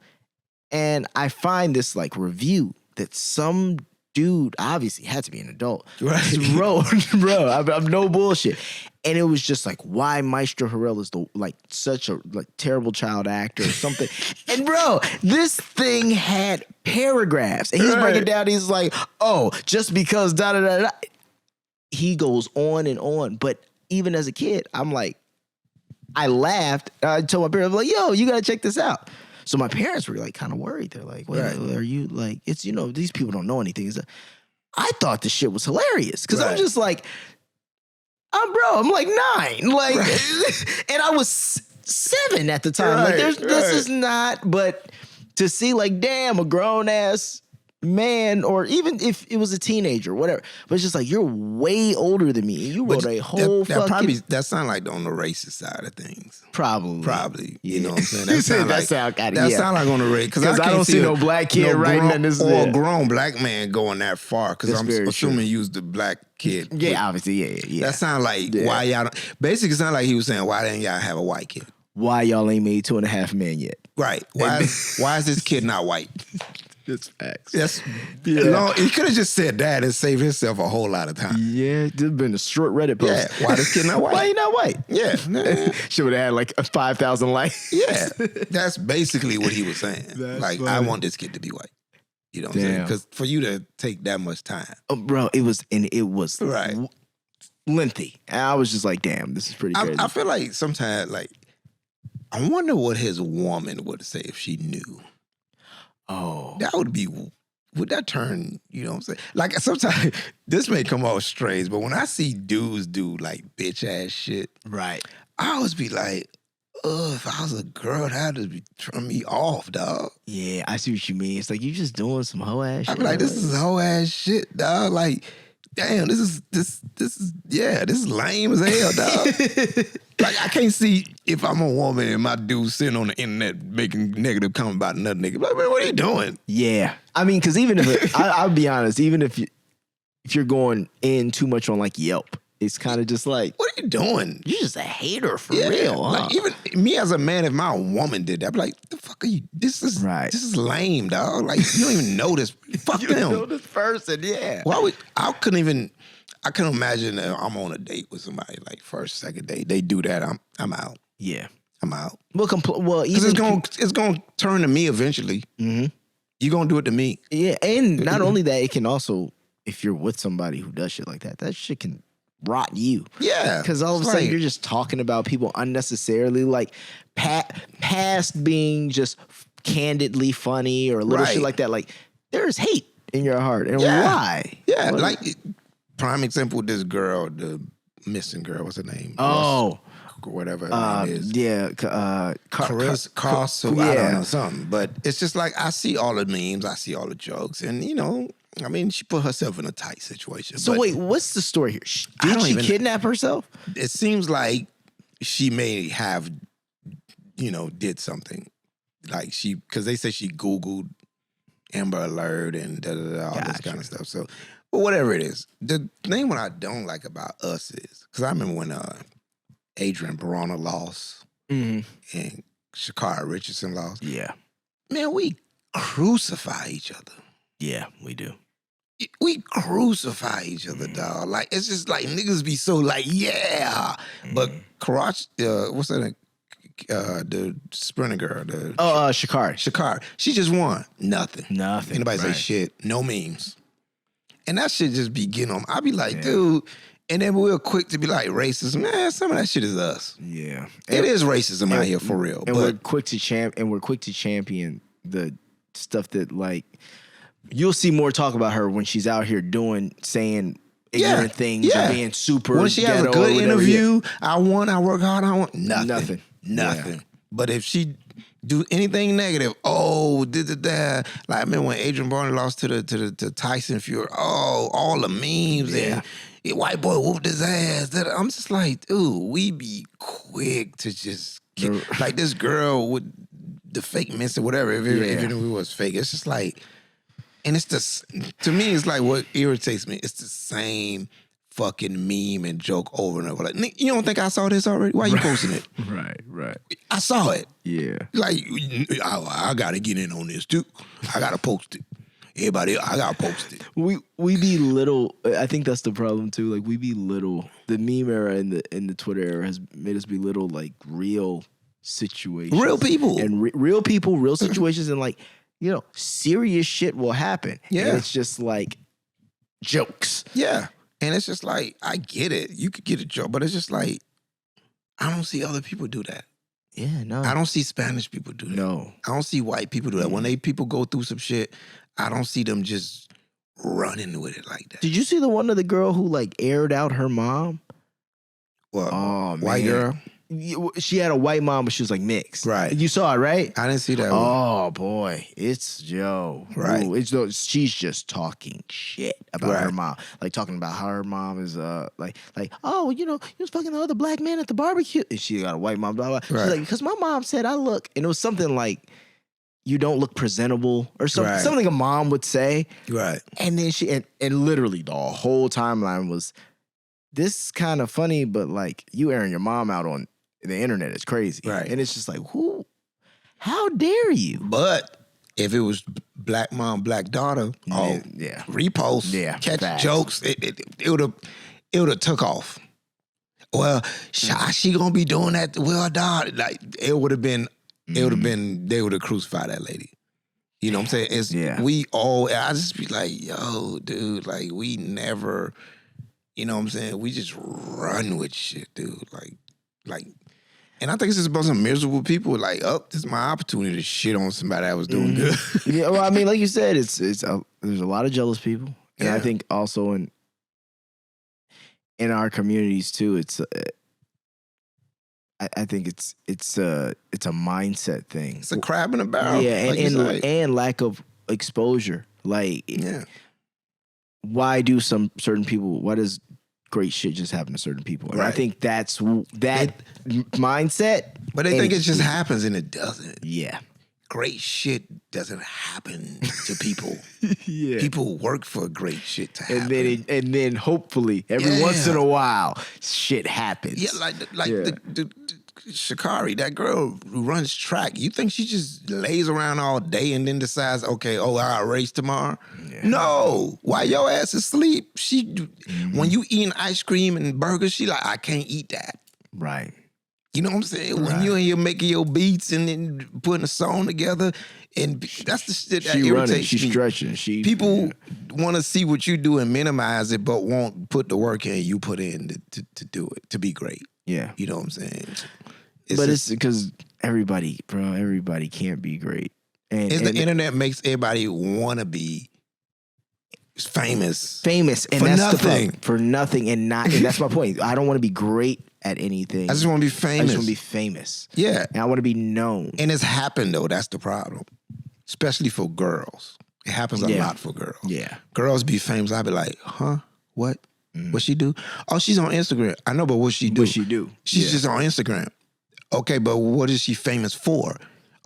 E: and I find this like review that some dude, obviously had to be an adult, wrote, bro, I'm no bullshit. And it was just like, why Maestro Harrell is such a terrible child actor or something. And bro, this thing had paragraphs. And he's breaking down, he's like, oh, just because da da da da. He goes on and on. But even as a kid, I'm like, I laughed. I told my parents, I'm like, yo, you gotta check this out. So my parents were like kind of worried. They're like, well, are you like, it's, you know, these people don't know anything. I thought the shit was hilarious. Cause I'm just like, I'm like 9. Like, and I was 7 at the time. Like, this is not, but to see like, damn, a grown ass man, or even if it was a teenager, whatever. But it's just like, you're way older than me. You wrote a whole
D: that sound like on the racist side of things.
E: Probably.
D: You know what I'm saying? That
E: sound
D: like on the racist.
E: Because I don't see no black kid writing in this.
D: Or a grown black man going that far. Because I'm assuming you was the black kid.
E: Yeah, obviously, yeah.
D: That sound like why y'all don't, basically sound like he was saying, why didn't y'all have a white kid?
E: why y'all ain't made 2.5 Men yet.
D: Right. Why is this kid not white?
E: That's facts.
D: That's he could have just said that and saved himself a whole lot of time.
E: Yeah, there's been a short Reddit post.
D: Yeah. Why this kid not white?
E: Why he not white?
D: Yeah.
E: She would have had like 5,000 likes.
D: Yeah. That's basically what he was saying.
E: That's
D: like,
E: funny.
D: I want this kid to be white. You know what I'm saying? Because for you to take that much time.
E: Oh, bro, it was
D: Right.
E: lengthy. And I was just like, damn, this is pretty crazy.
D: I feel like sometimes, like, I wonder what his woman would say if she knew.
E: Oh.
D: That would that turn, you know what I'm saying? Like, sometimes, this may come off strange, but when I see dudes do, like, bitch-ass shit,
E: Right.
D: I always be like, if I was a girl, that'd just be turn me off, dog.
E: Yeah, I see what you mean. It's like you just doing some hoe ass shit.
D: I be like, this is whole ass shit, dog. Like, damn, this is lame as hell, dog. Like, I can't see if I'm a woman and my dude sitting on the internet making negative comment about another nigga. Like, man, what are you doing?
E: Yeah. I mean, because even if I'll be honest, even if you're going in too much on like Yelp, it's kind of just like,
D: What are you doing?
E: you're just a hater for
D: Yeah,
E: real, huh?
D: like even me as a man, if my woman did that, I'd be like, the fuck are you? This is
E: Right.
D: This is lame, dog. Like, you don't even know this. Fuck
E: you
D: them.
E: know this person, yeah.
D: Why would I couldn't imagine that I'm on a date with somebody like first, second date. They do that. I'm out.
E: Yeah.
D: I'm out.
E: Well,
D: Because
E: even
D: it's gonna turn to me eventually.
E: Mm-hmm.
D: You're gonna do it to me.
E: Yeah, and not only that, it can also, if you're with somebody who does shit like that shit can rot you.
D: Yeah.
E: Because all of a
D: It's
E: sudden
D: like-
E: you're just talking about people unnecessarily, like past being just candidly funny or little
D: Right.
E: shit like that. Like, there's hate in your heart. And
D: Yeah.
E: why?
D: Yeah,
E: What-
D: like prime example, this girl, the missing girl, what's her name?
E: Oh.
D: Whatever her name is.
E: Yeah.
D: Cross, I
E: yeah.
D: don't know, something. But it's just like, I see all the memes, I see all the jokes, and you know, I mean, she put herself in a tight situation.
E: So
D: but
E: wait, what's the story here?
D: I
E: Did
D: don't
E: she
D: even-
E: kidnap herself?
D: it seems like she may have, you know, did something. Like because they said she Googled Amber Alert and all this
E: Gotcha.
D: kind of stuff. So, but whatever it is, the thing what I don't like about us is, because I remember when Adrian Barona lost
E: Mm-hmm.
D: and Shakara Richardson lost.
E: Yeah.
D: Man, we crucify each other.
E: Yeah, we do.
D: We crucify each other, dog. Like, it's just like niggas be so like, yeah. But Karach, what's that? The sprinter girl,
E: Shakari.
D: Shakar, she just won. Nothing.
E: Nothing.
D: Anybody say
E: Right.
D: shit. No memes. And that shit just be getting on. I be like, dude. And then we're quick to be like, racism. Man, some of that shit is us.
E: Yeah.
D: It is racism out here for real.
E: And
D: but
E: we're quick to champion the stuff that, like, you'll see more talk about her when she's out here saying ignorant things or being super
D: when she has a
E: ghetto or
D: good
E: whatever.
D: interview, I work hard, nothing.
E: Nothing.
D: Nothing. But if she do anything negative, like I remember when Adrian Barney lost to Tyson Fury, all the memes and white boy whooped his ass. I'm just like, dude, we be quick to just like this girl with the fake miss or whatever, even if it was fake. It's just like, and it's just, to me, it's like what irritates me. It's the same fucking meme and joke over and over. Like, Nick, you don't think I saw this already? Why you posting it?
E: Right.
D: I saw it.
E: Yeah.
D: Like, I gotta get in on this too. I gotta post it. Everybody, I gotta post it.
E: We belittle. I think that's the problem too. Like, we belittle the meme era and the Twitter era has made us belittle like real situations,
D: Real people.
E: and real people, real situations, and like, you know, serious shit will happen.
D: Yeah.
E: and it's just like jokes.
D: Yeah. And it's just like, I get it. You could get a joke, but it's just like, I don't see other people do that.
E: Yeah, no,
D: I don't see Spanish people do that.
E: No.
D: I don't see white people do that. When people go through some shit, I don't see them just running with it like that.
E: Did you see the one of the girl who like aired out her mom?
D: Well,
E: Oh,
D: white
E: man.
D: girl?
E: She had a white mom, but she was like mixed.
D: Right.
E: You saw it, right?
D: I didn't see that one.
E: Oh boy, it's Joe.
D: Right.
E: Ooh, she's just talking shit about her
D: Right.
E: mom, like talking about how her mom is like oh, you know, you was fucking the other black man at the barbecue, and she got a white mom. Blah blah. She's
D: Right.
E: like, because my mom said I look, and it was something like, you don't look presentable or something,
D: Right.
E: something a mom would say.
D: Right.
E: And then she and literally the whole timeline was, this kind of funny, but like you airing your mom out on the internet is crazy.
D: Right.
E: And it's just like, how dare you?
D: But if it was black mom, black daughter,
E: Yeah.
D: repost, catch
E: facts.
D: jokes, it would have took off. Well, she gonna be doing that with her daughter. Like it would have been, they would have crucified that lady. You know what I'm saying? I just be like, yo, dude, like we never, you know what I'm saying? We just run with shit, dude. Like, and I think it's just about some miserable people. Like, this is my opportunity to shit on somebody that was doing good.
E: Yeah, well, I mean, like you said, there's a lot of jealous people, and I think also in our communities too, it's I think it's a mindset thing.
D: It's a crab in a barrel.
E: Yeah,
D: like
E: and lack of exposure. Like, why do some certain people? Why does great shit just happen to certain people? And I think that's that mindset.
D: But they think it just happens and it doesn't.
E: Yeah.
D: Great shit doesn't happen to people.
E: Yeah.
D: People work for great shit to happen.
E: And then hopefully every once in a while shit happens.
D: Yeah, like the Sha'Carri, that girl who runs track. You think she just lays around all day and then decides, okay, I'll race tomorrow? Yeah. No. While your ass is asleep, when you eating ice cream and burgers, she like, I can't eat that.
E: Right.
D: You know what I'm saying? When you and you're making your beats and then putting a song together, and that's the shit that irritates me.
E: She's stretching.
D: People want to see what you do and minimize it, but won't put the work in you put in to do it, to be great. Yeah. You know what I'm saying?
E: It's because everybody can't be great. And
D: the internet makes everybody want to be famous.
E: And
D: for
E: that's
D: nothing.
E: For nothing and that's my point. I don't want to be great at anything.
D: I just want to be famous.
E: I just want to be famous.
D: Yeah.
E: And I want to be known.
D: And it's happened though. That's the problem. Especially for girls. It happens a lot for girls. Yeah. Girls be famous. I be like, huh? What? What she do? Oh, she's on Instagram. I know, but what she do? She's just on Instagram. Okay, but what is she famous for?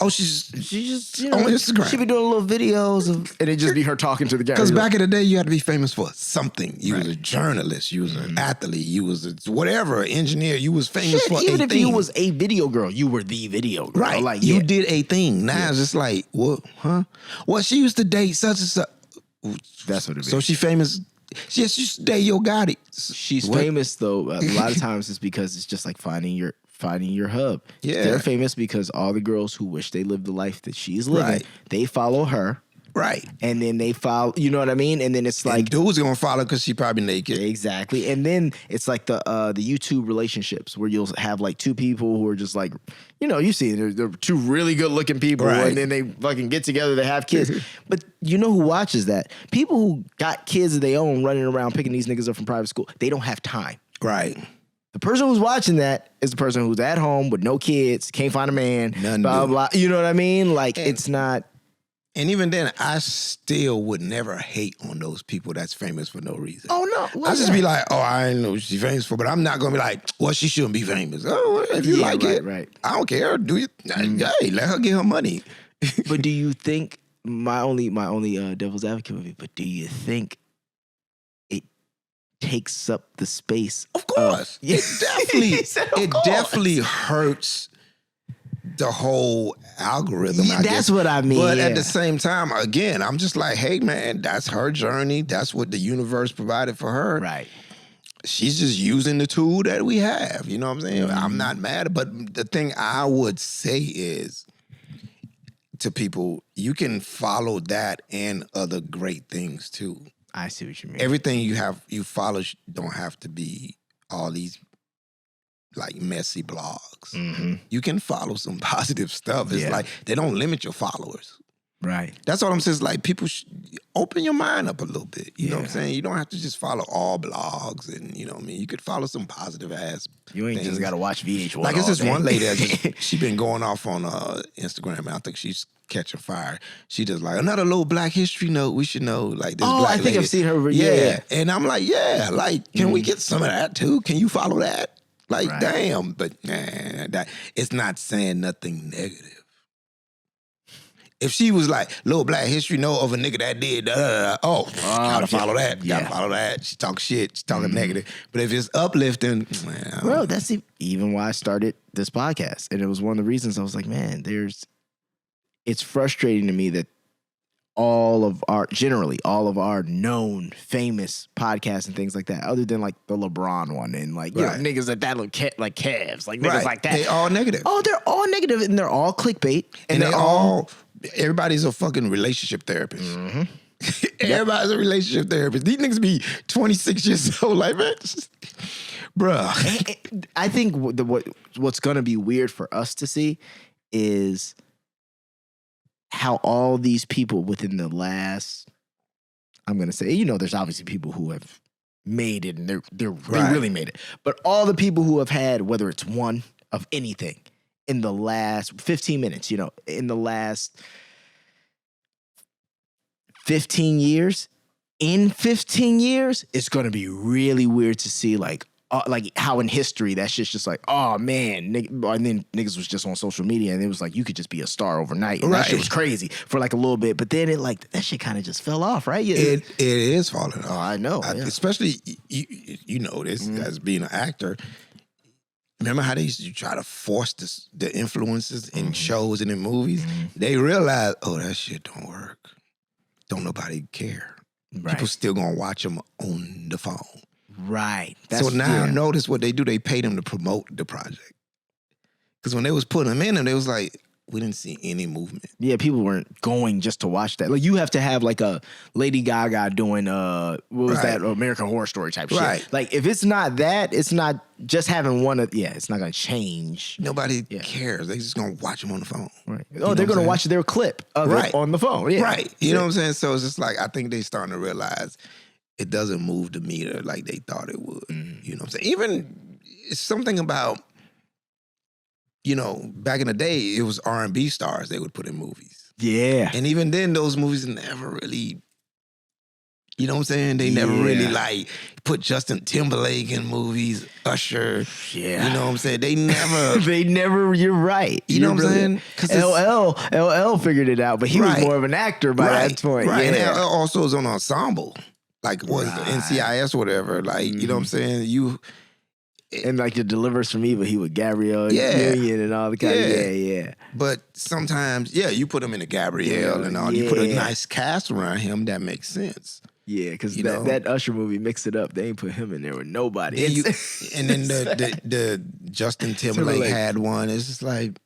D: Oh, she's just on Instagram.
E: She be doing little videos and it just be her talking to the guy.
D: Because back in the day, you had to be famous for something. You was a journalist. You was an athlete. You was whatever, engineer. You was famous for
E: even
D: a
E: if
D: thing.
E: you was a video girl, you were the video girl.
D: Right.
E: Like,
D: you did a thing. Now it's just like, what? Huh? Well, she used to date such and such.
E: That's what it is.
D: So she famous. She used to date Yo Gotti.
E: She's famous though. A lot of times it's because it's just like finding your hub.
D: Yeah.
E: They're famous because all the girls who wish they lived the life that she's living, they follow her.
D: Right.
E: And then they follow, you know what I mean? And then it's like,
D: and dudes gonna follow because she probably naked.
E: Exactly. And then it's like the YouTube relationships where you'll have like two people who are just like, you know, you see they're two really good looking people and then they fucking get together, they have kids. But you know who watches that? People who got kids of their own running around picking these niggas up from private school. They don't have time.
D: Right.
E: The person who's watching that is the person who's at home with no kids, can't find a man, blah, blah. You know what I mean? Like, it's not.
D: And even then, I still would never hate on those people that's famous for no reason.
E: Oh, no.
D: I just be like, I know what she's famous for, but I'm not going to be like, well, she shouldn't be famous. Oh, if you like it, I don't care. Do you? Hey, let her get her money.
E: But do you think, my only devil's advocate would be, but do you think it takes up the space?
D: Of course. It definitely hurts the whole algorithm.
E: That's what I mean.
D: But at the same time, again, I'm just like, hey, man, that's her journey. That's what the universe provided for her.
E: Right.
D: She's just using the tool that we have. You know what I'm saying? I'm not mad. But the thing I would say is to people, you can follow that and other great things too.
E: I see what you mean.
D: Everything you follow don't have to be all these like messy blogs.
E: Mm-hmm.
D: You can follow some positive stuff. It's like they don't limit your followers.
E: Right.
D: That's all I'm saying. It's like people open your mind up a little bit. You know what I'm saying? You don't have to just follow all blogs and you know what I mean? You could follow some positive ass.
E: You ain't just got to watch VH1.
D: Like it's this one lady that she been going off on Instagram. And I think she's catching fire. She just like, another little Black History note we should know. Like this black
E: I think
D: lady.
E: I've seen her.
D: Yeah. And I'm like, like, can we get some of that too? Can you follow that? Like, damn, but that it's not saying nothing negative. If she was like, little Black History know of a nigga that did, gotta follow that.
E: Yeah.
D: Gotta follow that. She talk shit. She talking negative. But if it's uplifting, man,
E: Bro, that's even why I started this podcast. And it was one of the reasons I was like, man, it's frustrating to me that generally all of our known famous podcasts and things like that, other than like the LeBron one and like, you know, niggas that look like Cavs, like niggas like that.
D: They all negative.
E: Oh, they're all negative and they're all clickbait.
D: And they all, everybody's a fucking relationship therapist. Mm-hmm. Everybody's a relationship therapist. These niggas be 26 years old, like, man, bruh.
E: I think what's going to be weird for us to see is how all these people within the last, I'm going to say, you know, there's obviously people who have made it and they really made it. But all the people who have had, whether it's one of anything in the last 15 minutes, you know, in the last 15 years, it's going to be really weird to see like how in history that shit's just like, oh man, and then niggas was just on social media and it was like you could just be a star overnight. And that shit was crazy for like a little bit, but then it like that shit kind of just fell off, right?
D: It is falling off.
E: Oh, I know,
D: especially you know this as being an actor. Remember how they used to try to force the influences in shows and in movies? They realized, oh, that shit don't work. Don't nobody care. Right. People still gonna watch them on the phone.
E: Right.
D: So now notice what they do. They pay them to promote the project. Because when they was putting them in them, they was like, we didn't see any movement.
E: Yeah, people weren't going just to watch that. Like you have to have like a Lady Gaga doing what was that American Horror Story type shit. Like if it's not that, it's not just having one of it's not gonna change.
D: Nobody cares. They just gonna watch them on the phone.
E: Right. Oh, they're gonna watch their clip of it on the phone. Yeah.
D: Right. You know what I'm saying? So it's just like I think they starting to realize it doesn't move the meter like they thought it would. You know what I'm saying? Even it's something about, you know, back in the day, it was R&B stars they would put in movies.
E: Yeah.
D: And even then, those movies never really, you know what I'm saying? They never really like put Justin Timberlake in movies, Usher. Yeah. You know what I'm saying? They never. You're right.
E: You know what I'm saying? LL figured it out, but he was more of an actor by that point.
D: Right.
E: Yeah.
D: And LL also was on ensemble. Like was the NCIS or whatever. Like, you know what I'm saying?
E: And like the Delivers from Evil, he with Gabrielle Union and all the kind of
D: But sometimes, you put him in a Gabrielle and all. You put a nice cast around him, that makes sense.
E: Yeah, because that Usher movie mixed it up. They ain't put him in there with nobody.
D: And then the Justin Timberlake had one. It's just like,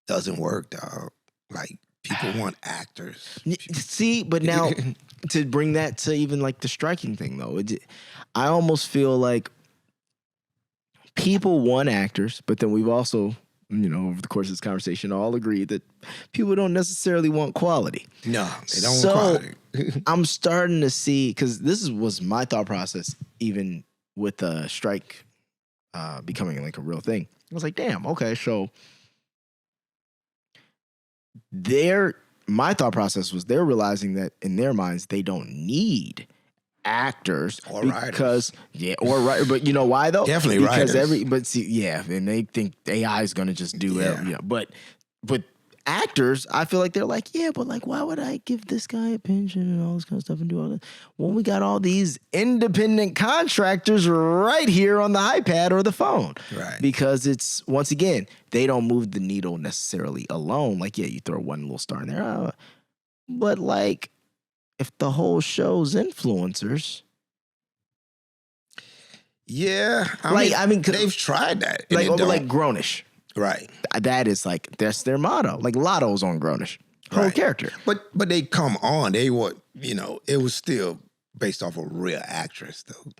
D: doesn't work, dog. Like people want actors.
E: See, but now to bring that to even like the striking thing though, I almost feel like people want actors, but then we've also, you know, over the course of this conversation, all agreed that people don't necessarily want quality.
D: No, they don't want quality.
E: I'm starting to see, because this was my thought process, even with the strike becoming like a real thing. I was like, damn, okay, so my thought process was they're realizing that in their minds they don't need actors
D: or
E: because
D: writers.
E: But you know why though?
D: Definitely
E: because
D: writers.
E: and they think AI is going to just do it. But actors, I feel like they're like, but like, why would I give this guy a pension and all this kind of stuff and do all that when we got all these independent contractors right here on the iPad or the phone?
D: Right.
E: Because it's, once again, they don't move the needle necessarily alone. Like, you throw one little star in there, but like, if the whole show's influencers.
D: Yeah. I mean, they've tried that.
E: Like Grownish.
D: Right.
E: That is like, that's their motto. Like Lotto's on Grownish. Whole character.
D: But they come on. They were, you know, it was still based off a real actress though.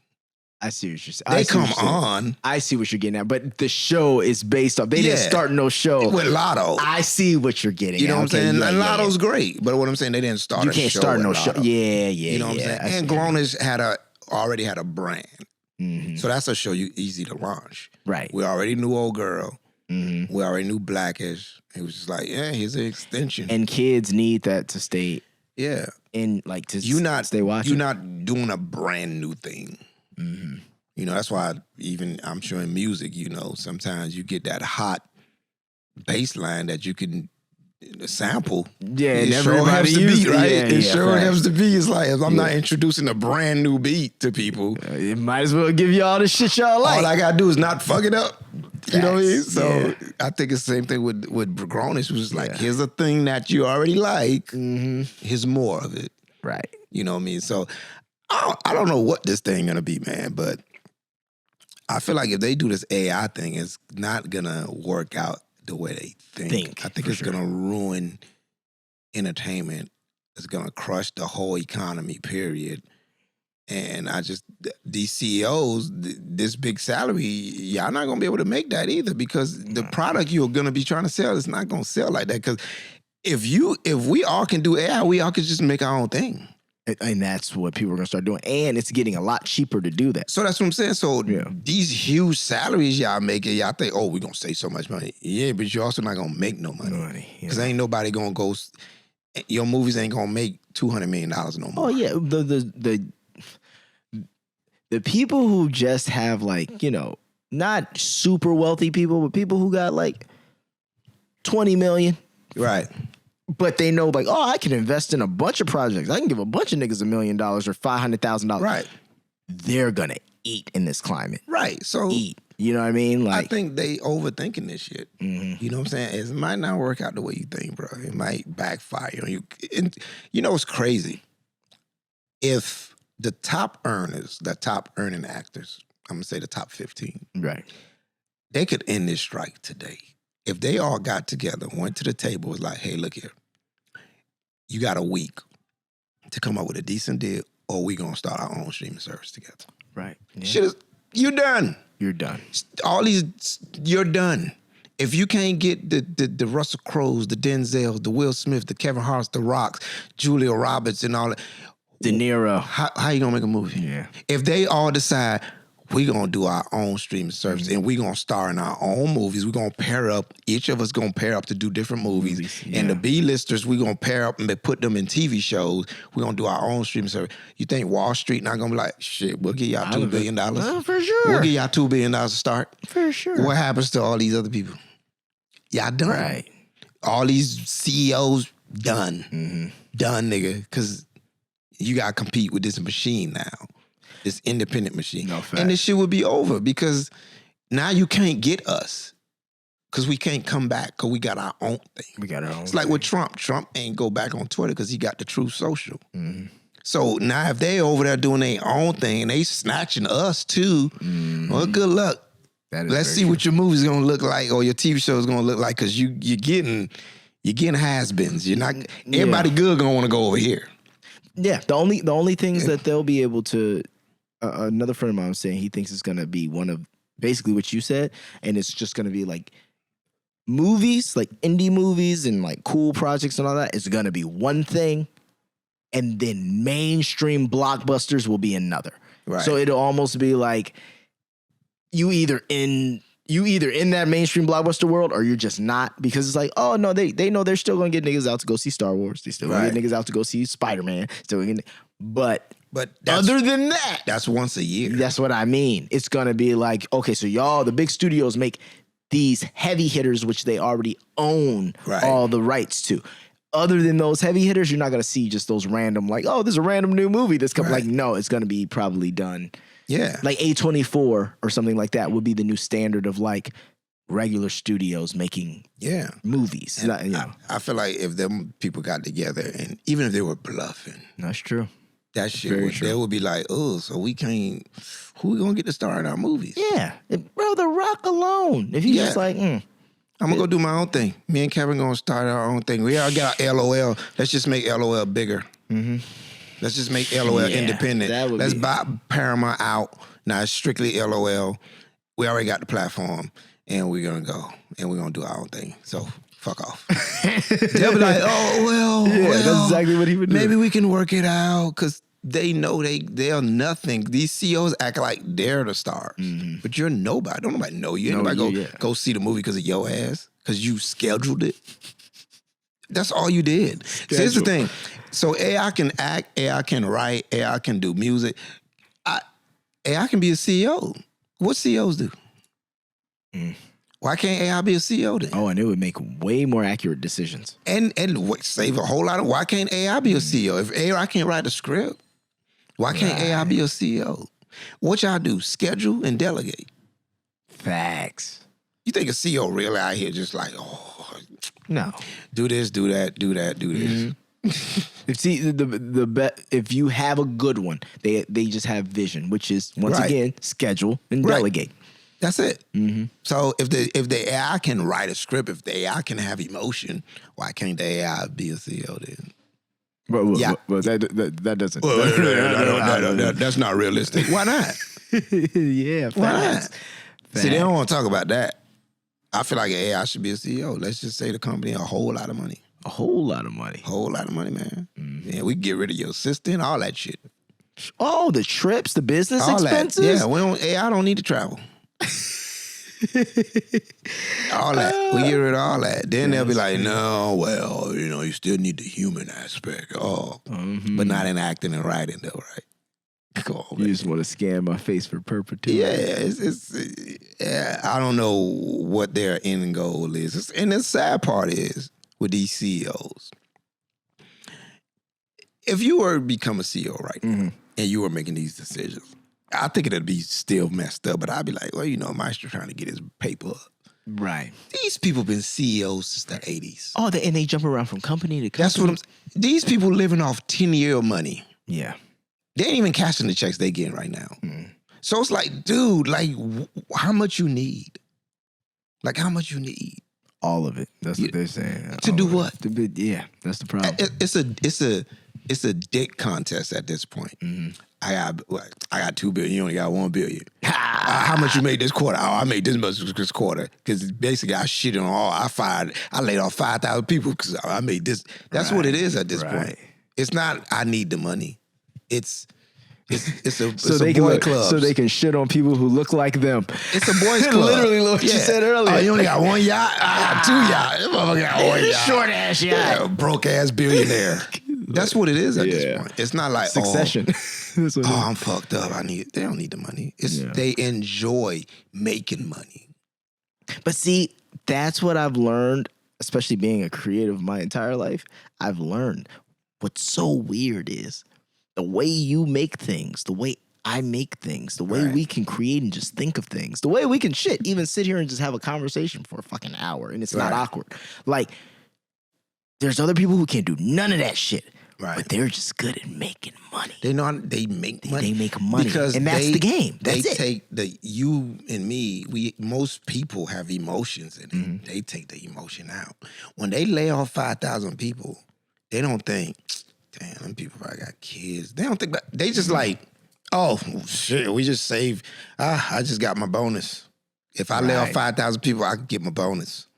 E: I see what you're saying.
D: They come on.
E: I see what you're getting at. But the show is based off. They didn't start no show.
D: With Lotto.
E: I see what you're getting at.
D: You know what I'm saying? And Lotto's great. But what I'm saying, they didn't start a show.
E: You can't start no show. Yeah.
D: You know what I'm saying? And Grownish already had a brand. Mm-hmm. So that's a show easy to launch.
E: Right.
D: We already knew Old Girl. Mm-hmm. We already knew BlackAF. It was just like, here's an extension.
E: And kids need that to stay.
D: Yeah.
E: In like to
D: stay
E: watching.
D: You're not doing a brand new thing. Mm-hmm. You know, that's why even I'm sure in music, you know, sometimes you get that hot bass line that you can the sample.
E: Yeah, and
D: it sure
E: everybody
D: helps the
E: uses
D: beat,
E: it.
D: right?
E: Yeah,
D: it
E: yeah,
D: sure
E: facts.
D: helps the beat. It's like if I'm not introducing a brand new beat to people,
E: It might as well give you all the shit y'all like.
D: all I gotta do is not fuck it up. You know what I mean?
E: Facts,
D: So
E: yeah.
D: I think it's the same thing with Grownish. Was like, here's a thing that you already like. Here's more of it.
E: Right.
D: You know what I mean? So I don't know what this thing gonna be, man, but I feel like if they do this AI thing, it's not gonna work out the way they think. I think it's gonna ruin entertainment. It's gonna crush the whole economy, period. And these CEOs, this big salary, y'all not gonna be able to make that either because the product you're gonna be trying to sell is not gonna sell like that. Because if we all can do AI, we all can just make our own thing.
E: And that's what people are going to start doing. And it's getting a lot cheaper to do that.
D: So that's what I'm saying. So these huge salaries y'all making, y'all think, oh, we're going to save so much money. Yeah, but you're also not going to make no money. Because ain't nobody going to go, your movies ain't going to make $200 million no more.
E: Oh, yeah. The people who just have like, you know, not super wealthy people, but people who got like 20 million.
D: Right.
E: But they know, like, oh, I can invest in a bunch of projects. I can give a bunch of niggas $1 million or $500,000.
D: Right.
E: They're gonna eat in this climate.
D: Right. So
E: eat. You know what I mean? Like,
D: I think they overthinking this shit. You know what I'm saying? It might not work out the way you think, bro. It might backfire on you. And you know what's crazy? If the top earners, the top earning actors, I'm gonna say the top 15,
E: right?
D: They could end this strike today. If they all got together, went to the table, was like, hey, look here. You got a week to come up with a decent deal, or we gonna start our own streaming service together.
E: Right.
D: Yeah. You're done.
E: You're done.
D: All these, you're done. If you can't get the Russell Crowes, the Denzels, the Will Smith, the Kevin Harts, the Rocks, Julia Roberts, and all that,
E: De Niro.
D: How you gonna make a movie?
E: Yeah.
D: If they all decide, we're going to do our own streaming service and we're going to star in our own movies. We're going to pair up. Each of us going to pair up to do different movies. And the B-listers, we're going to pair up and put them in TV shows. We're going to do our own streaming service. You think Wall Street not going to be like, shit, we'll give y'all $2 billion?
E: For sure.
D: We'll give y'all $2 billion to start.
E: For sure.
D: What happens to all these other people? Y'all done.
E: Right.
D: All these CEOs done. Done, nigga. Because you got to compete with this machine now. This independent machine.
E: No fact.
D: And this shit would be over because now you can't get us because we can't come back because we got our own thing.
E: We got our own
D: It's like with Trump. Trump ain't go back on Twitter because he got the Truth Social. So now if they over there doing their own thing and they snatching us too, well, good luck. Let's see what your movie's gonna look like or your TV show is gonna look like because you're getting has-beens. You're not everybody good gonna want to go over here. Yeah.
E: The only things that they'll be able to. Another friend of mine was saying he thinks it's going to be one of basically what you said, and it's just going to be like movies, like indie movies and like cool projects and all that. It's going to be one thing, and then mainstream blockbusters will be another.
D: Right.
E: So it'll almost be like you either in that mainstream blockbuster world or you're just not, because it's like, oh no, they know they're still going to get niggas out to go see Star Wars. They still going to get niggas out to go see Spider-Man. But other than that,
D: that's once a year.
E: That's what I mean. It's going to be like, okay, so y'all, the big studios make these heavy hitters, which they already own all the rights to. Other than those heavy hitters, you're not going to see just those random, like, oh, there's a random new movie that's coming. Like, no, it's going to be probably done.
D: Yeah.
E: Like A24 or something like that would be the new standard of like regular studios making movies.
D: I feel like if them people got together and even if they were bluffing.
E: That's true.
D: That shit, they would be like, oh, so we can't, who we gonna get to star in our movies?
E: Yeah. Bro, The Rock alone. If you just like,
D: I'm gonna go do my own thing. Me and Kevin gonna start our own thing. We all got our LOL. Let's just make LOL bigger. Let's just make LOL independent. Let's buy Paramount out. Now it's strictly LOL. We already got the platform and we're gonna go and we're gonna do our own thing. So fuck off. They'll be like, oh, well,
E: that's exactly what he would do.
D: Maybe we can work it out because they know they're nothing. These CEOs act like they're the stars, but you're nobody. Don't nobody know you. Nobody go see the movie because of your ass, because you scheduled it. That's all you did. So here's the thing. So AI can act, AI can write, AI can do music. AI can be a CEO. What CEOs do? Why can't AI be a CEO then?
E: Oh, and it would make way more accurate decisions.
D: And save a whole lot of. Why can't AI be a CEO? If AI can't write a script, why can't AI be a CEO? What y'all do? Schedule and delegate.
E: Facts.
D: You think a CEO really out here just like, oh,
E: No.
D: do this, do that, do that, do this.
E: If you have a good one, they just have vision, which is once
D: Right.
E: again schedule and
D: Right.
E: delegate.
D: That's it. So if the AI can write a script, if the AI can have emotion, why can't the AI be a CEO then?
E: But
D: Yeah.
E: that doesn't.
D: That's not realistic. Why not?
E: Yeah,
D: Why
E: facts.
D: not? See, they don't want to talk about that. I feel like an AI should be a CEO. Let's just say the company a whole lot of money.
E: A whole lot of money.
D: Whole lot of money, man. Yeah, we can get rid of your assistant, all that shit.
E: Oh, the trips, the business
D: All
E: expenses.
D: that. Yeah, AI don't need to travel. All that. We get rid of all that. Then they'll be like, no, well, you still need the human aspect. Oh, but not in acting and writing, though, right? Come on,
E: You
D: man.
E: just want to scan my face for perpetuity.
D: Yeah, I don't know what their end goal is. And the sad part is with these CEOs, if you were to become a CEO right now and you were making these decisions, I think it'd be still messed up, but I'd be like, well, Maestro trying to get his paper up.
E: Right.
D: These people been CEOs since the 80s.
E: Oh, and they jump around from company to company.
D: That's what these people living off 10-year money.
E: Yeah.
D: They ain't even cashing the checks they getting right now. So it's like, dude, like, how much you need? Like, how much you need?
E: All of it. That's what they're saying.
D: To
E: All
D: do
E: of
D: what?
E: it. Yeah, that's the problem.
D: It's a dick contest at this point. I got $2 billion. You only got $1 billion. How much you made this quarter? Oh, I made this much this quarter because basically I shit on all. I laid off 5,000 people because I made this. That's what it is at this point. It's not I need the money. It's a boy club.
E: So they can shit on people who look like them.
D: It's a boys club.
E: Literally what you said earlier.
D: Oh, you only got one yacht? I got 2 yachts. This motherfucker got 1 yacht.
E: Short ass yacht.
D: Yeah, broke ass billionaire. That's what it is at this point. It's not like
E: Succession. That's what it is.
D: I'm fucked up. They don't need the money. They enjoy making money.
E: But see, that's what I've learned, especially being a creative my entire life. I've learned what's so weird is the way you make things, the way I make things, the way we can create and just think of things, the way we can even sit here and just have a conversation for a fucking hour and it's not awkward. Like, there's other people who can't do none of that shit.
D: Right.
E: But they're just good at making money.
D: They make money.
E: They make money.
D: Because
E: and that's the game. That's
D: they
E: it.
D: take you and me, most people have emotions in it. They take the emotion out. When they lay off 5,000 people, they don't think, damn, them people probably got kids. They don't think about, they just like, oh, shit, we just saved, I just got my bonus. If I lay off 5,000 people, I can get my bonus.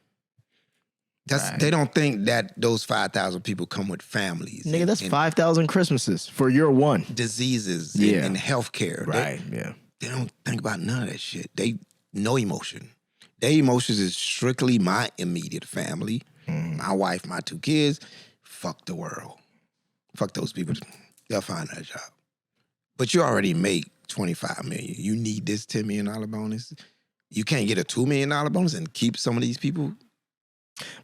D: They don't think that those 5,000 people come with families.
E: Nigga, that's 5,000 Christmases for your one.
D: Diseases and healthcare. They don't think about none of that shit. No emotion. Their emotions is strictly my immediate family, my wife, my 2 kids. Fuck the world. Fuck those people. They'll find that job. But you already make $25 million. You need this $10 million bonus. You can't get a $2 million bonus and keep some of these people.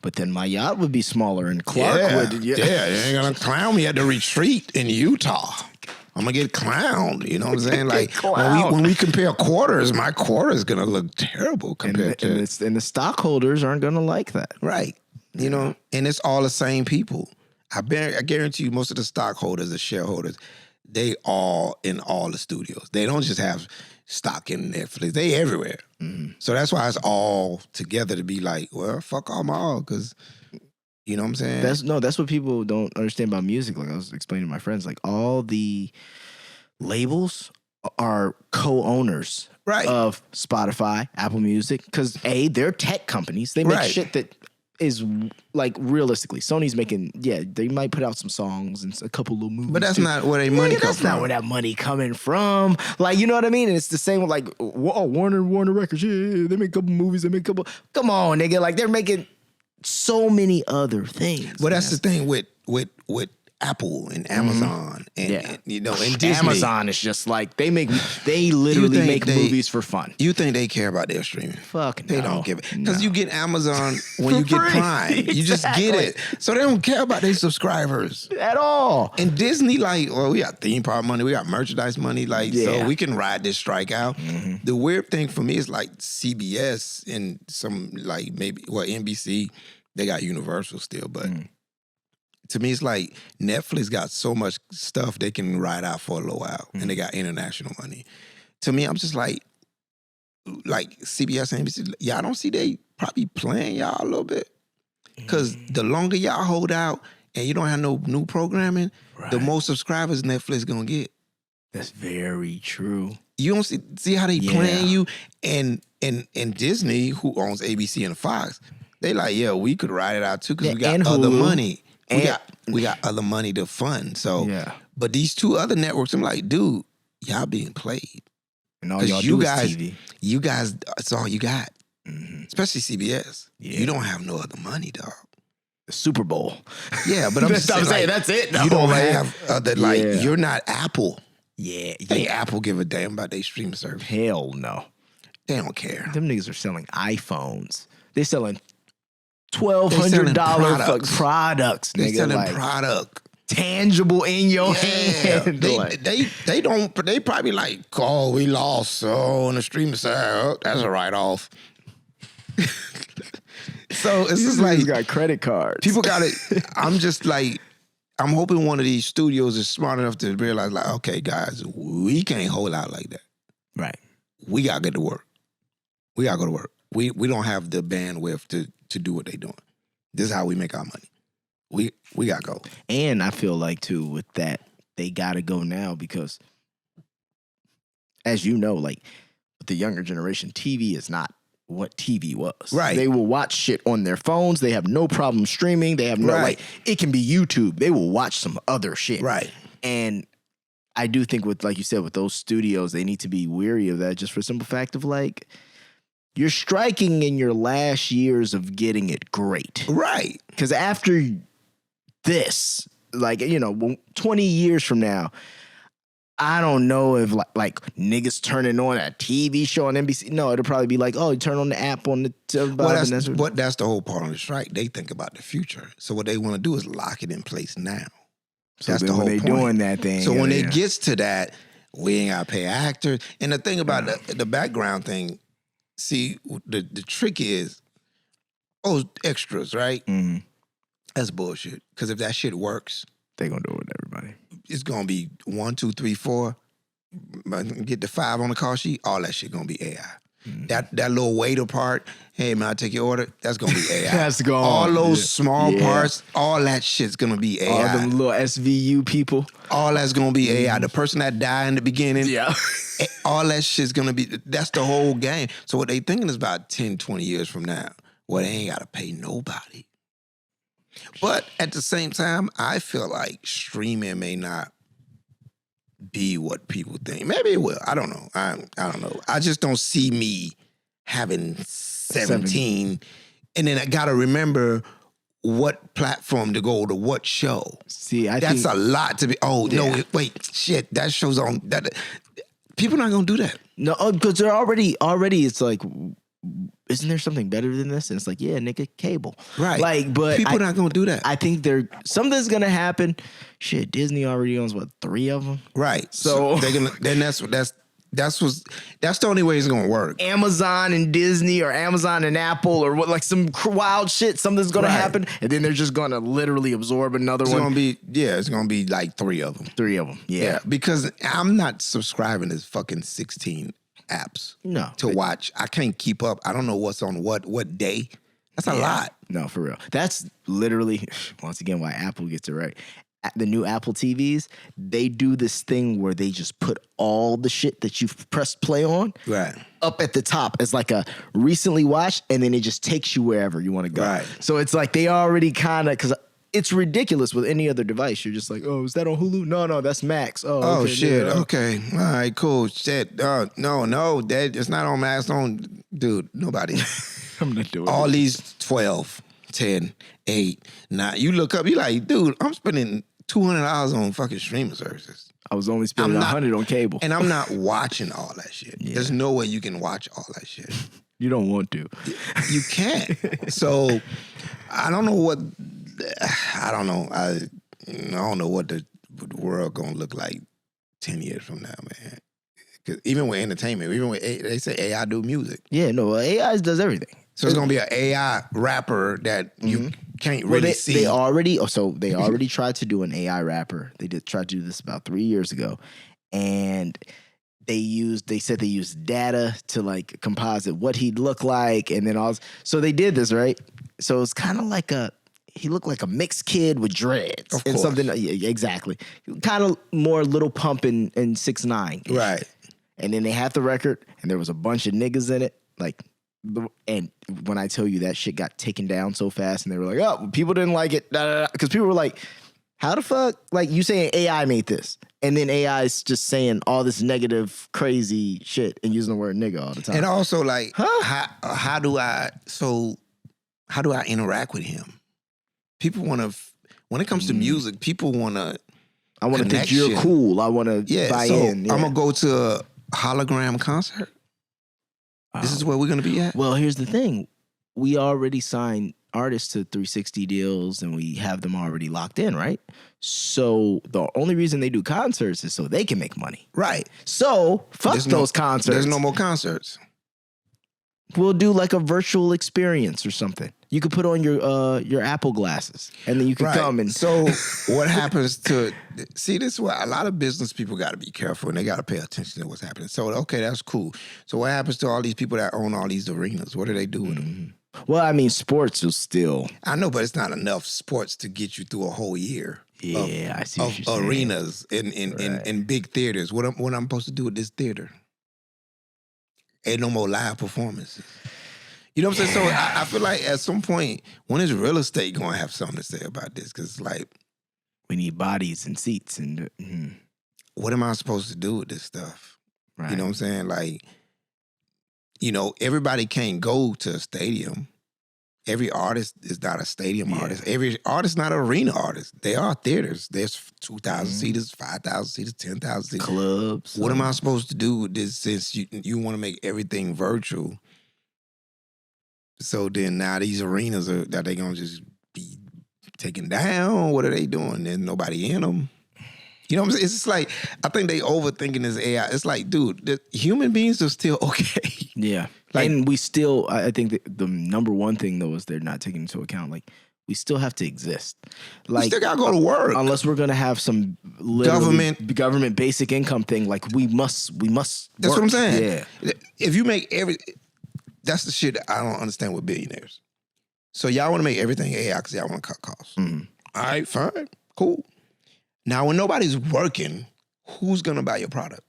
E: But then my yacht would be smaller and Clark would.
D: Yeah, they ain't gonna clown me at the retreat in Utah. I'm gonna get clowned. You know what I'm saying? Like when we compare quarters, my quarter is gonna look terrible compared to.
E: And the stockholders aren't gonna like that.
D: Right. You know, and it's all the same people. I guarantee you most of the stockholders, the shareholders, they all in all the studios. They don't just have stock in Netflix. They everywhere. So that's why it's all together to be like, well, fuck all my all, because you know what I'm saying?
E: That's what people don't understand about music. Like I was explaining to my friends, like all the labels are co-owners of Spotify, Apple Music, because they're tech companies. They make shit that is like realistically, Sony's making, they might put out some songs and a couple little movies.
D: But that's not where their money comes from.
E: That's not where that money coming from. Like, you know what I mean? And it's the same with like, Warner Records, they make a couple movies, come on, nigga. Like they're making so many other things.
D: But that's the thing with Apple and Amazon and you know, and Disney.
E: Amazon is just like they literally make movies for fun.
D: You think they care about their streaming?
E: Fuck
D: They
E: no.
D: don't give it. Because you get Amazon when
E: For
D: you get
E: free.
D: Prime. You just get it. So they don't care about their subscribers.
E: At all.
D: And Disney, like, well, we got theme park money, we got merchandise money, like, so we can ride this strike out. The weird thing for me is like CBS and some like NBC, they got Universal still, but to me it's like Netflix got so much stuff they can ride out for a little while, and they got international money. To me, I'm just like CBS and NBC, y'all don't see they probably playing y'all a little bit? Because the longer y'all hold out and you don't have no new programming, the more subscribers Netflix gonna get.
E: That's very true.
D: You don't see how they playing you, and Disney, who owns ABC and Fox, they like, yeah, we could ride it out too because we got other money. We got other money to fund. So, but these two other networks, I'm like, dude, y'all being played.
E: And all y'all do is TV.
D: You guys, that's all you got. Especially CBS.
E: Yeah.
D: You don't have no other money, dog.
E: The Super Bowl.
D: Yeah, but I'm just saying, like,
E: that's it.
D: You don't have other, you're not Apple.
E: Yeah.
D: Think Apple give a damn about their streaming service?
E: Hell no.
D: They don't care.
E: Them niggas are selling iPhones. They're selling $1,200 products.
D: They're
E: nigga,
D: selling
E: like,
D: product.
E: Tangible in your hand.
D: They probably like, oh, we lost on the streaming side. Oh, that's a write-off. So it's just like
E: got credit cards.
D: People got it. I'm just like, I'm hoping one of these studios is smart enough to realize, like, okay, guys, we can't hold out like that.
E: Right.
D: We gotta get to work. We gotta go to work. We don't have the bandwidth to do what they're doing. This is how we make our money. We gotta go.
E: And I feel like too with that, they gotta go now because, as you know, like with the younger generation, TV is not what TV was.
D: Right.
E: They will watch shit on their phones. They have no problem streaming. They have no like it can be YouTube. They will watch some other shit.
D: Right.
E: And I do think with, like you said, with those studios, they need to be weary of that just for the simple fact of like, you're striking in your last years of getting it great.
D: Right.
E: Because after this, like, 20 years from now, I don't know if like niggas turning on a TV show on NBC. No, it'll probably be like, oh, you turn on the app on the.
D: That's the whole part of the strike. They think about the future. So what they want to do is lock it in place now.
E: So
D: that's the whole point.
E: Doing that thing.
D: So when it gets to that, we ain't gotta pay actors. And the thing about the background thing, see, the trick is, extras, right?
E: Mm-hmm.
D: That's bullshit. Because if that shit works,
E: they gonna do it with everybody.
D: It's gonna be 1, 2, 3, 4. Get the 5 on the call sheet. All that shit gonna be AI. Mm-hmm. That little waiter part. Hey man, I take your order. That's gonna be AI.
E: That's gone.
D: All those small parts. All that shit's gonna be AI.
E: All them little SVU people.
D: All that's gonna be AI. The person that died in the beginning.
E: Yeah.
D: All that shit's gonna be. That's the whole game. So what they thinking is about 10, 20 years from now. Well, they ain't gotta pay nobody. But at the same time, I feel like streaming may not be what people think. Maybe it will. I don't know. I don't know. I just don't see me having 17. And then I got to remember what platform to go to what show.
E: See,
D: that's a lot to be. Oh, no, wait, shit. That show's on. That people not going to do that.
E: No, because they're already, it's like, isn't there something better than this? And it's like, yeah, nigga, cable.
D: Right.
E: Like, but
D: people not gonna do that.
E: I think something's gonna happen. Shit, Disney already owns 3 of them.
D: Right. So they're gonna. Then that's the only way it's gonna work.
E: Amazon and Disney, or Amazon and Apple, or what, like some wild shit. Something's gonna happen, and then they're just gonna literally absorb another one.
D: It's gonna be like 3 of them.
E: 3 of them. Yeah.
D: Because I'm not subscribing to fucking 16 apps to watch. I can't keep up. I don't know what's on what day. That's a lot.
E: No, for real. That's literally, once again, why Apple gets it right. The new Apple TVs, they do this thing where they just put all the shit that you've pressed play on up at the top as like a recently watched, and then it just takes you wherever you want to go. Right. So it's like they already kind of, because it's ridiculous with any other device. You're just like, oh, is that on Hulu? No, that's Max. Oh, okay,
D: shit. Okay. All right, cool. Shit. No, that it's not on Max. Dude, nobody.
E: I'm not doing
D: all these 12, 10, 8, 9. You look up, you're like, dude, I'm spending $200 on fucking streaming services.
E: I was only spending $100 on cable.
D: And I'm not watching all that shit. Yeah. There's no way you can watch all that shit.
E: You don't want to.
D: You can't. So I don't know what. I don't know. I don't know what the world gonna look like 10 years from now, man. Because even with entertainment, even with they say AI do music.
E: Yeah, no, AI does everything.
D: So it's gonna be an AI rapper that you can't really see.
E: They already tried to do an AI rapper. They try to do this about 3 years ago, and they said they used data to like composite what he'd look like, and then all. So they did this, right? So it's kind of like he looked like a mixed kid with dreads.
D: Of
E: and
D: course.
E: something. Yeah, exactly. Kind of more Little Pump and 6ix9ine.
D: Right.
E: And then they had the record, and there was a bunch of niggas in it, like. And when I tell you that shit got taken down so fast, and they were like, "Oh, people didn't like it," because people were like, "How the fuck?" Like you saying AI made this, and then AI is just saying all this negative, crazy shit and using the word nigga all the time.
D: And also, like, how do I interact with him? People want to, when it comes to music, people want to.
E: I want to think you're cool. I want to buy in. Yeah.
D: I'm gonna go to a hologram concert. This is where we're going to be at?
E: Well, here's the thing. We already signed artists to 360 deals, and we have them already locked in, right? So the only reason they do concerts is so they can make money.
D: Right.
E: So fuck those concerts.
D: There's no more concerts.
E: We'll do like a virtual experience or something. You could put on your Apple glasses, and then you can come and.
D: So what happens to? See, this is why a lot of business people got to be careful, and they got to pay attention to what's happening. So okay, that's cool. So what happens to all these people that own all these arenas? What do they do with them?
E: Well, I mean, sports will still.
D: I know, but it's not enough sports to get you through a whole year.
E: Yeah, I see. What you're saying.
D: Arenas in big theaters. What I'm supposed to do with this theater? Ain't no more live performances. You know what I'm saying? So I feel like at some point, when is real estate going to have something to say about this? Because like,
E: we need bodies and seats and.
D: What am I supposed to do with this stuff?
E: Right.
D: You know what I'm saying? Like, you know, everybody can't go to a stadium. Every artist is not a stadium artist. Every artist is not an arena artist. They are theaters. There's 2,000 seaters, 5,000 seaters, 10,000 seaters.
E: Clubs.
D: What am I supposed to do with this since you want to make everything virtual? So then now these arenas are that they gonna just be taken down. What are they doing? There's nobody in them. You know what I'm saying? It's just like, I think they overthinking this AI. It's like, dude, the human beings are still okay.
E: Yeah.
D: Like,
E: and we still, I think the number one thing though is they're not taking into account, like, we still have to exist. Like,
D: we still gotta go to work.
E: Unless we're gonna have some government basic income thing, like we must
D: That's
E: work.
D: what I'm saying.
E: Yeah.
D: If you make that's the shit that I don't understand with billionaires. So y'all want to make everything AI because y'all want to cut costs.
E: Mm-hmm.
D: All right, fine, cool. Now, when nobody's working, who's going to buy your product?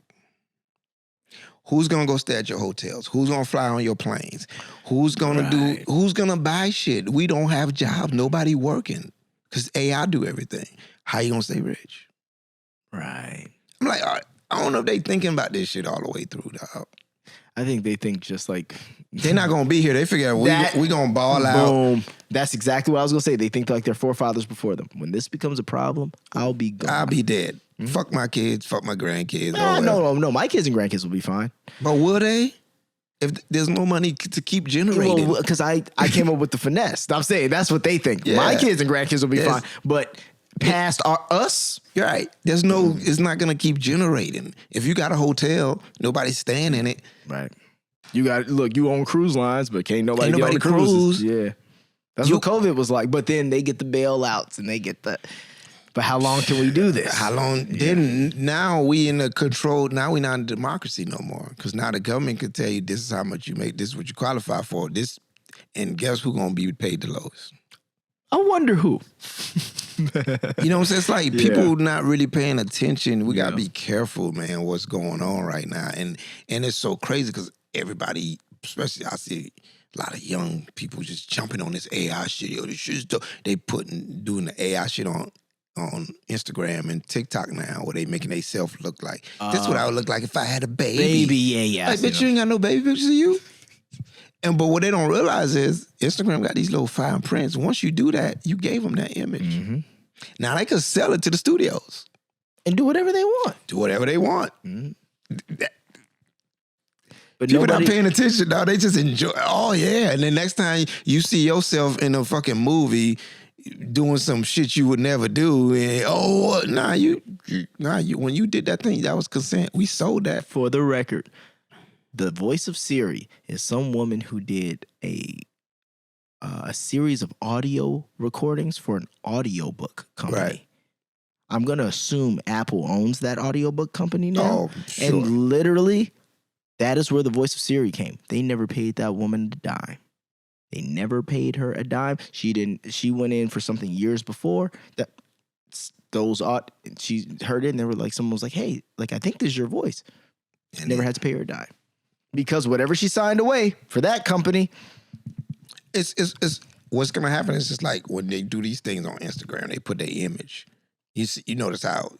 D: Who's going to go stay at your hotels? Who's going to fly on your planes? Who's going to who's going to buy shit? We don't have jobs. Nobody working because AI do everything. How you going to stay rich?
E: Right.
D: I'm like, I don't know if they thinking about this shit all the way through, dog.
E: I think they think just like...
D: They're not going to be here. They figure we going to ball out.
E: Boom. That's exactly what I was going to say. They think like their forefathers before them. When this becomes a problem, I'll be gone.
D: I'll be dead. Mm-hmm. Fuck my kids. Fuck my grandkids.
E: No. My kids and grandkids will be fine.
D: But will they? If there's no money to keep generating.
E: Well, because I came up with the finesse. I'm saying that's what they think.
D: Yeah.
E: My kids and grandkids will be fine. But past us...
D: You're right. There's no... It's not going to keep generating. If you got a hotel, nobody's staying in it.
E: Right. You own cruise lines, but can't nobody get on the cruises. Yeah. That's what COVID was like. But then they get the bailouts and they get the... But how long can we do this?
D: How long? Yeah. Then now we in a control... Now we not in democracy no more. Because now the government can tell you this is how much you make, this is what you qualify for, this... And guess who's going to be paid the lowest?
E: I wonder who.
D: You know what I'm saying? It's like people not really paying attention. We got to be careful, man, what's going on right now. And it's so crazy because everybody, especially I see a lot of young people just jumping on this AI shit. Yo, this shit's dope. They doing the AI shit on Instagram and TikTok now where they making themselves look like, this is what I would look like if I had a baby.
E: Baby, yeah.
D: Like, bitch, you ain't got no baby pictures of you? But what they don't realize is Instagram got these little fine prints. Once you do that, you gave them that image.
E: Mm-hmm.
D: Now they could sell it to the studios.
E: And do whatever they want.
D: Do whatever they want.
E: But
D: People
E: nobody,
D: not paying attention, dog. They just enjoy. Oh yeah, and then next time you see yourself in a fucking movie doing some shit you would never do, and when you did that thing, that was consent. We sold that.
E: for the record, the voice of Siri is some woman who did a series of audio recordings for an audiobook company.
D: Right.
E: I'm going to assume Apple owns that audiobook company now.
D: Oh, sure.
E: And literally, that is where the voice of Siri came. They never paid that woman a dime. They never paid her a dime. She went in for something years before that. She heard it and they were like, someone was like, hey, like, I think this is your voice. And never had to pay her a dime. Because whatever she signed away for that company.
D: It's what's gonna happen is just like when they do these things on Instagram, they put their image. You notice how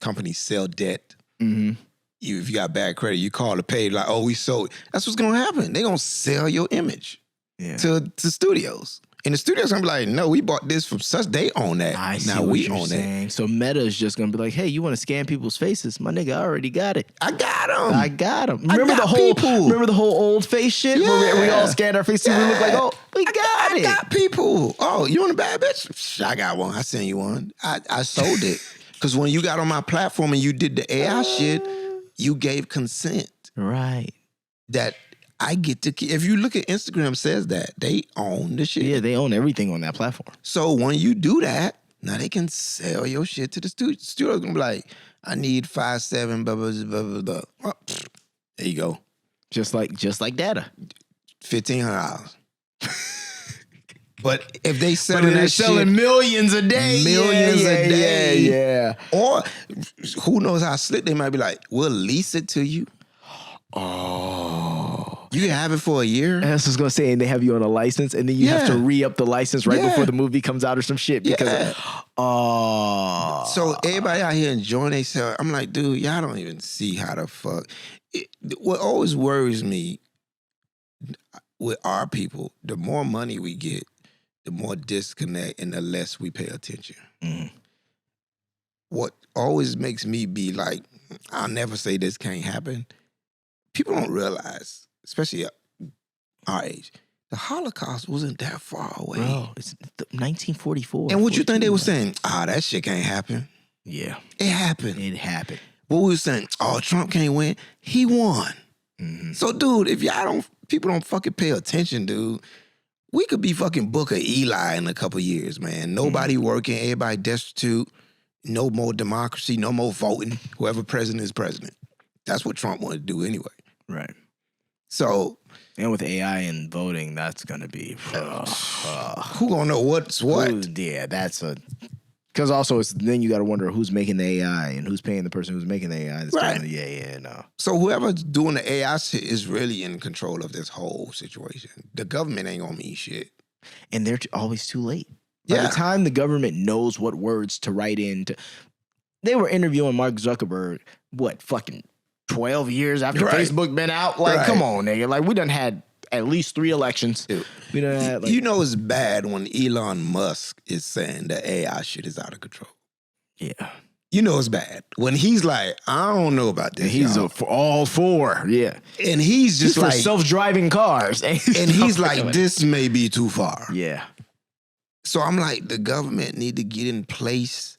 D: companies sell debt.
E: Mm-hmm.
D: If you got bad credit, you call to pay like, oh, we sold. That's what's gonna happen. They gonna sell your image to studios. And the studio's gonna be like, no, we bought this from such. They own that. Now we own that.
E: So Meta is just gonna be like, hey, you want to scan people's faces? My nigga, I already got it.
D: I got them.
E: Remember the whole old face shit where we all scanned our faces and we look like, oh, we got it.
D: I got people. Oh, you want a bad bitch? I got one. I sent you one. I sold it. Because when you got on my platform and you did the AI shit, you gave consent.
E: Right.
D: That I get to keep. If you look at Instagram, says that they own the shit.
E: Yeah, they own everything on that platform.
D: So when you do that, now they can sell your shit to the studio. Studio's gonna be like, I need 5.7, blah, blah, blah, blah, blah. Oh, there you go.
E: Just like data.
D: $1,500. But if they selling that
E: selling
D: shit,
E: millions a day.
D: millions a day.
E: Yeah.
D: Or who knows how slick they might be like, we'll lease it to you.
E: Oh.
D: You can have it for a year.
E: I was just gonna say, and they have you on a license, and then you have to re-up the license right before the movie comes out or some shit. Because
D: so everybody out here enjoying themselves. I'm like, dude, y'all don't even see how the fuck. What always worries me with our people, the more money we get, the more disconnect and the less we pay attention.
E: Mm.
D: What always makes me be like, I'll never say this can't happen. People don't realize, especially our age, the Holocaust wasn't that far away.
E: Bro, it's 1944.
D: And what you think they were saying? That shit can't happen.
E: Yeah.
D: It happened.
E: It happened.
D: What we were saying? Oh, Trump can't win. He won.
E: Mm-hmm.
D: So, dude, if people don't fucking pay attention, dude, we could be fucking Booker Eli in a couple years, man. Nobody working, everybody destitute, no more democracy, no more voting. Whoever president is president. That's what Trump wanted to do anyway.
E: Right.
D: So,
E: and with AI and voting, that's gonna be
D: who gonna know what's what?
E: Yeah, that's because also then you got to wonder who's making the AI and who's paying the person who's making the AI.
D: Right.
E: No.
D: So whoever's doing the AI shit is really in control of this whole situation. The government ain't gonna mean shit,
E: and they're always too late. By the time the government knows what words to write into, they were interviewing Mark Zuckerberg. What fucking 12 years after Facebook been out? Like, come on, nigga. Like, we done had at least 3 elections.
D: Dude,
E: we done had, like,
D: you know it's bad when Elon Musk is saying the AI shit is out of control.
E: Yeah.
D: You know it's bad. When he's like, I don't know about this.
E: He's all for. Yeah.
D: And he's just
E: for
D: like
E: self-driving cars.
D: And he's like, this may be too far.
E: Yeah.
D: So I'm like, the government need to get in place.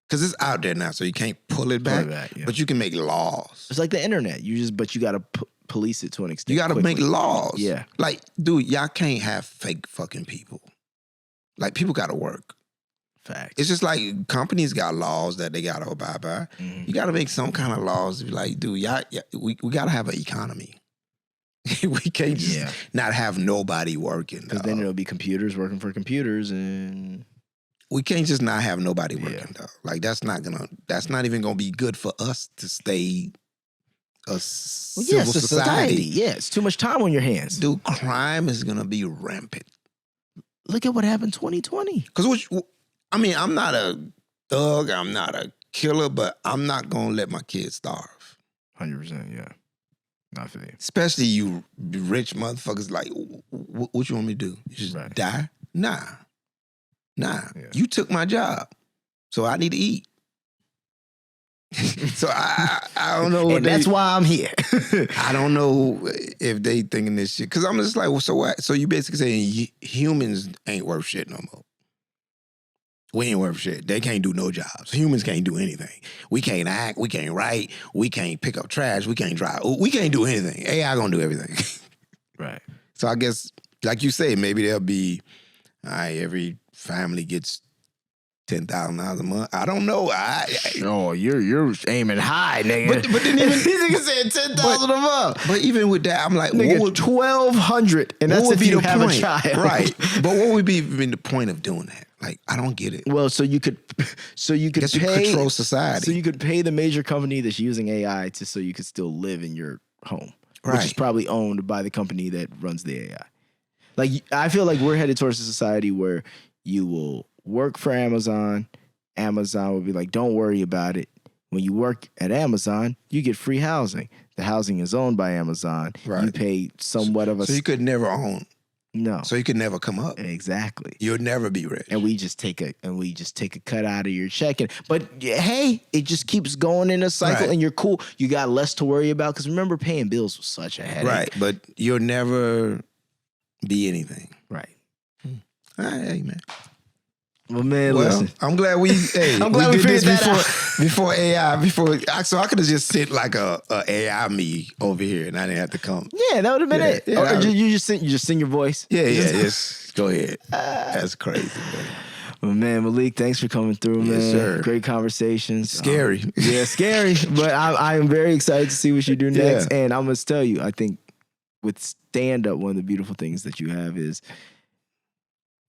D: Because it's out there now, so you can't pull it back. But you can make laws.
E: It's like the internet. But you got to police it to an extent.
D: You got to make laws.
E: Yeah.
D: Like, dude, y'all can't have fake fucking people. Like, people got to work.
E: Facts.
D: It's just like companies got laws that they got to abide by. Mm-hmm. You got to make some kind of laws. Like, dude, we got to have an economy. We can't just not have nobody working.
E: Because then it'll be computers working for computers and...
D: We can't just not have nobody working, though. Like, that's not even gonna be good for us to stay a civil society.
E: Yeah, it's too much time on your hands.
D: Dude, crime is gonna be rampant.
E: Look at what happened 2020.
D: Because, I'm not a thug, I'm not a killer, but I'm not gonna let my kids starve.
E: 100%, yeah. Not for you.
D: Especially you rich motherfuckers like, what you want me to do? You just die? Nah. Nah, you took my job, so I need to eat. So I don't know. What
E: And that's why I'm here.
D: I don't know if they thinking this shit. Because I'm just like, well, so what? So you basically saying humans ain't worth shit no more. We ain't worth shit. They can't do no jobs. Humans can't do anything. We can't act. We can't write. We can't pick up trash. We can't drive. We can't do anything. AI gonna do everything.
E: Right.
D: So I guess, like you say, maybe there'll be, all right, every family gets $10,000 a month. I don't know.
E: Oh, you're aiming high, nigga.
D: But then even
E: These niggas said 10,000 a month.
D: But even with that, I'm like,
E: Nigga,
D: what would
E: 1,200, and that's
D: what would
E: if
D: be
E: you
D: the
E: have
D: point?
E: a child,
D: Right? But what would be even the point of doing that? Like, I don't get it.
E: Well, so you could
D: Guess you
E: pay
D: control society.
E: So you could pay the major company that's using AI so you could still live in your home, which is
D: Right.
E: probably owned by the company that runs the AI. Like, I feel like we're headed towards a society where you will work for Amazon. Amazon will be like, don't worry about it. When you work at Amazon, you get free housing. The housing is owned by Amazon.
D: Right.
E: You pay somewhat of a
D: So you could never own.
E: no.
D: So you could never come up.
E: Exactly.
D: You'll never be rich.
E: And we just take a cut out of your checking. But hey, it just keeps going in a cycle,
D: Right.
E: and you're cool. You got less to worry about because remember, paying bills was such a headache.
D: Right. But you'll never be anything.
E: Right.
D: All right, hey, man.
E: Well, man,
D: Well,
E: listen.
D: I'm glad we
E: I'm glad we
D: did this
E: figured that
D: before AI. So I could have just sent like a AI me over here, and I didn't have to come.
E: Yeah, that would have been it.
D: Yeah,
E: Or
D: I-
E: you just sing your voice.
D: Yeah, just go ahead. That's crazy, man.
E: Well, man, Malik, thanks for coming through,
D: Yes,
E: man.
D: sir.
E: Great conversations.
D: Scary.
E: Yeah, scary. But I am very excited to see what you do next.
D: Yeah.
E: And I must tell you, I think with stand up, one of the beautiful things that you have is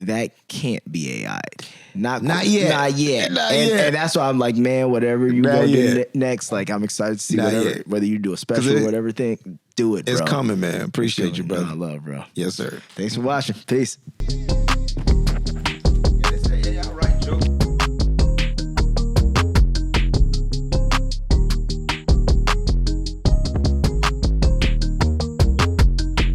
E: that can't be AI'd. Not
D: yet.
E: Not yet.
D: Not
E: and,
D: yet.
E: and that's why I'm like, man, whatever you
D: Not
E: go do
D: yet.
E: next, like I'm excited to see
D: Not
E: whatever,
D: yet.
E: whether you do a special or whatever thing, do it, bro.
D: It's coming, man. Appreciate you, brother.
E: I love, bro.
D: Yes, sir.
E: Thanks for watching. Peace.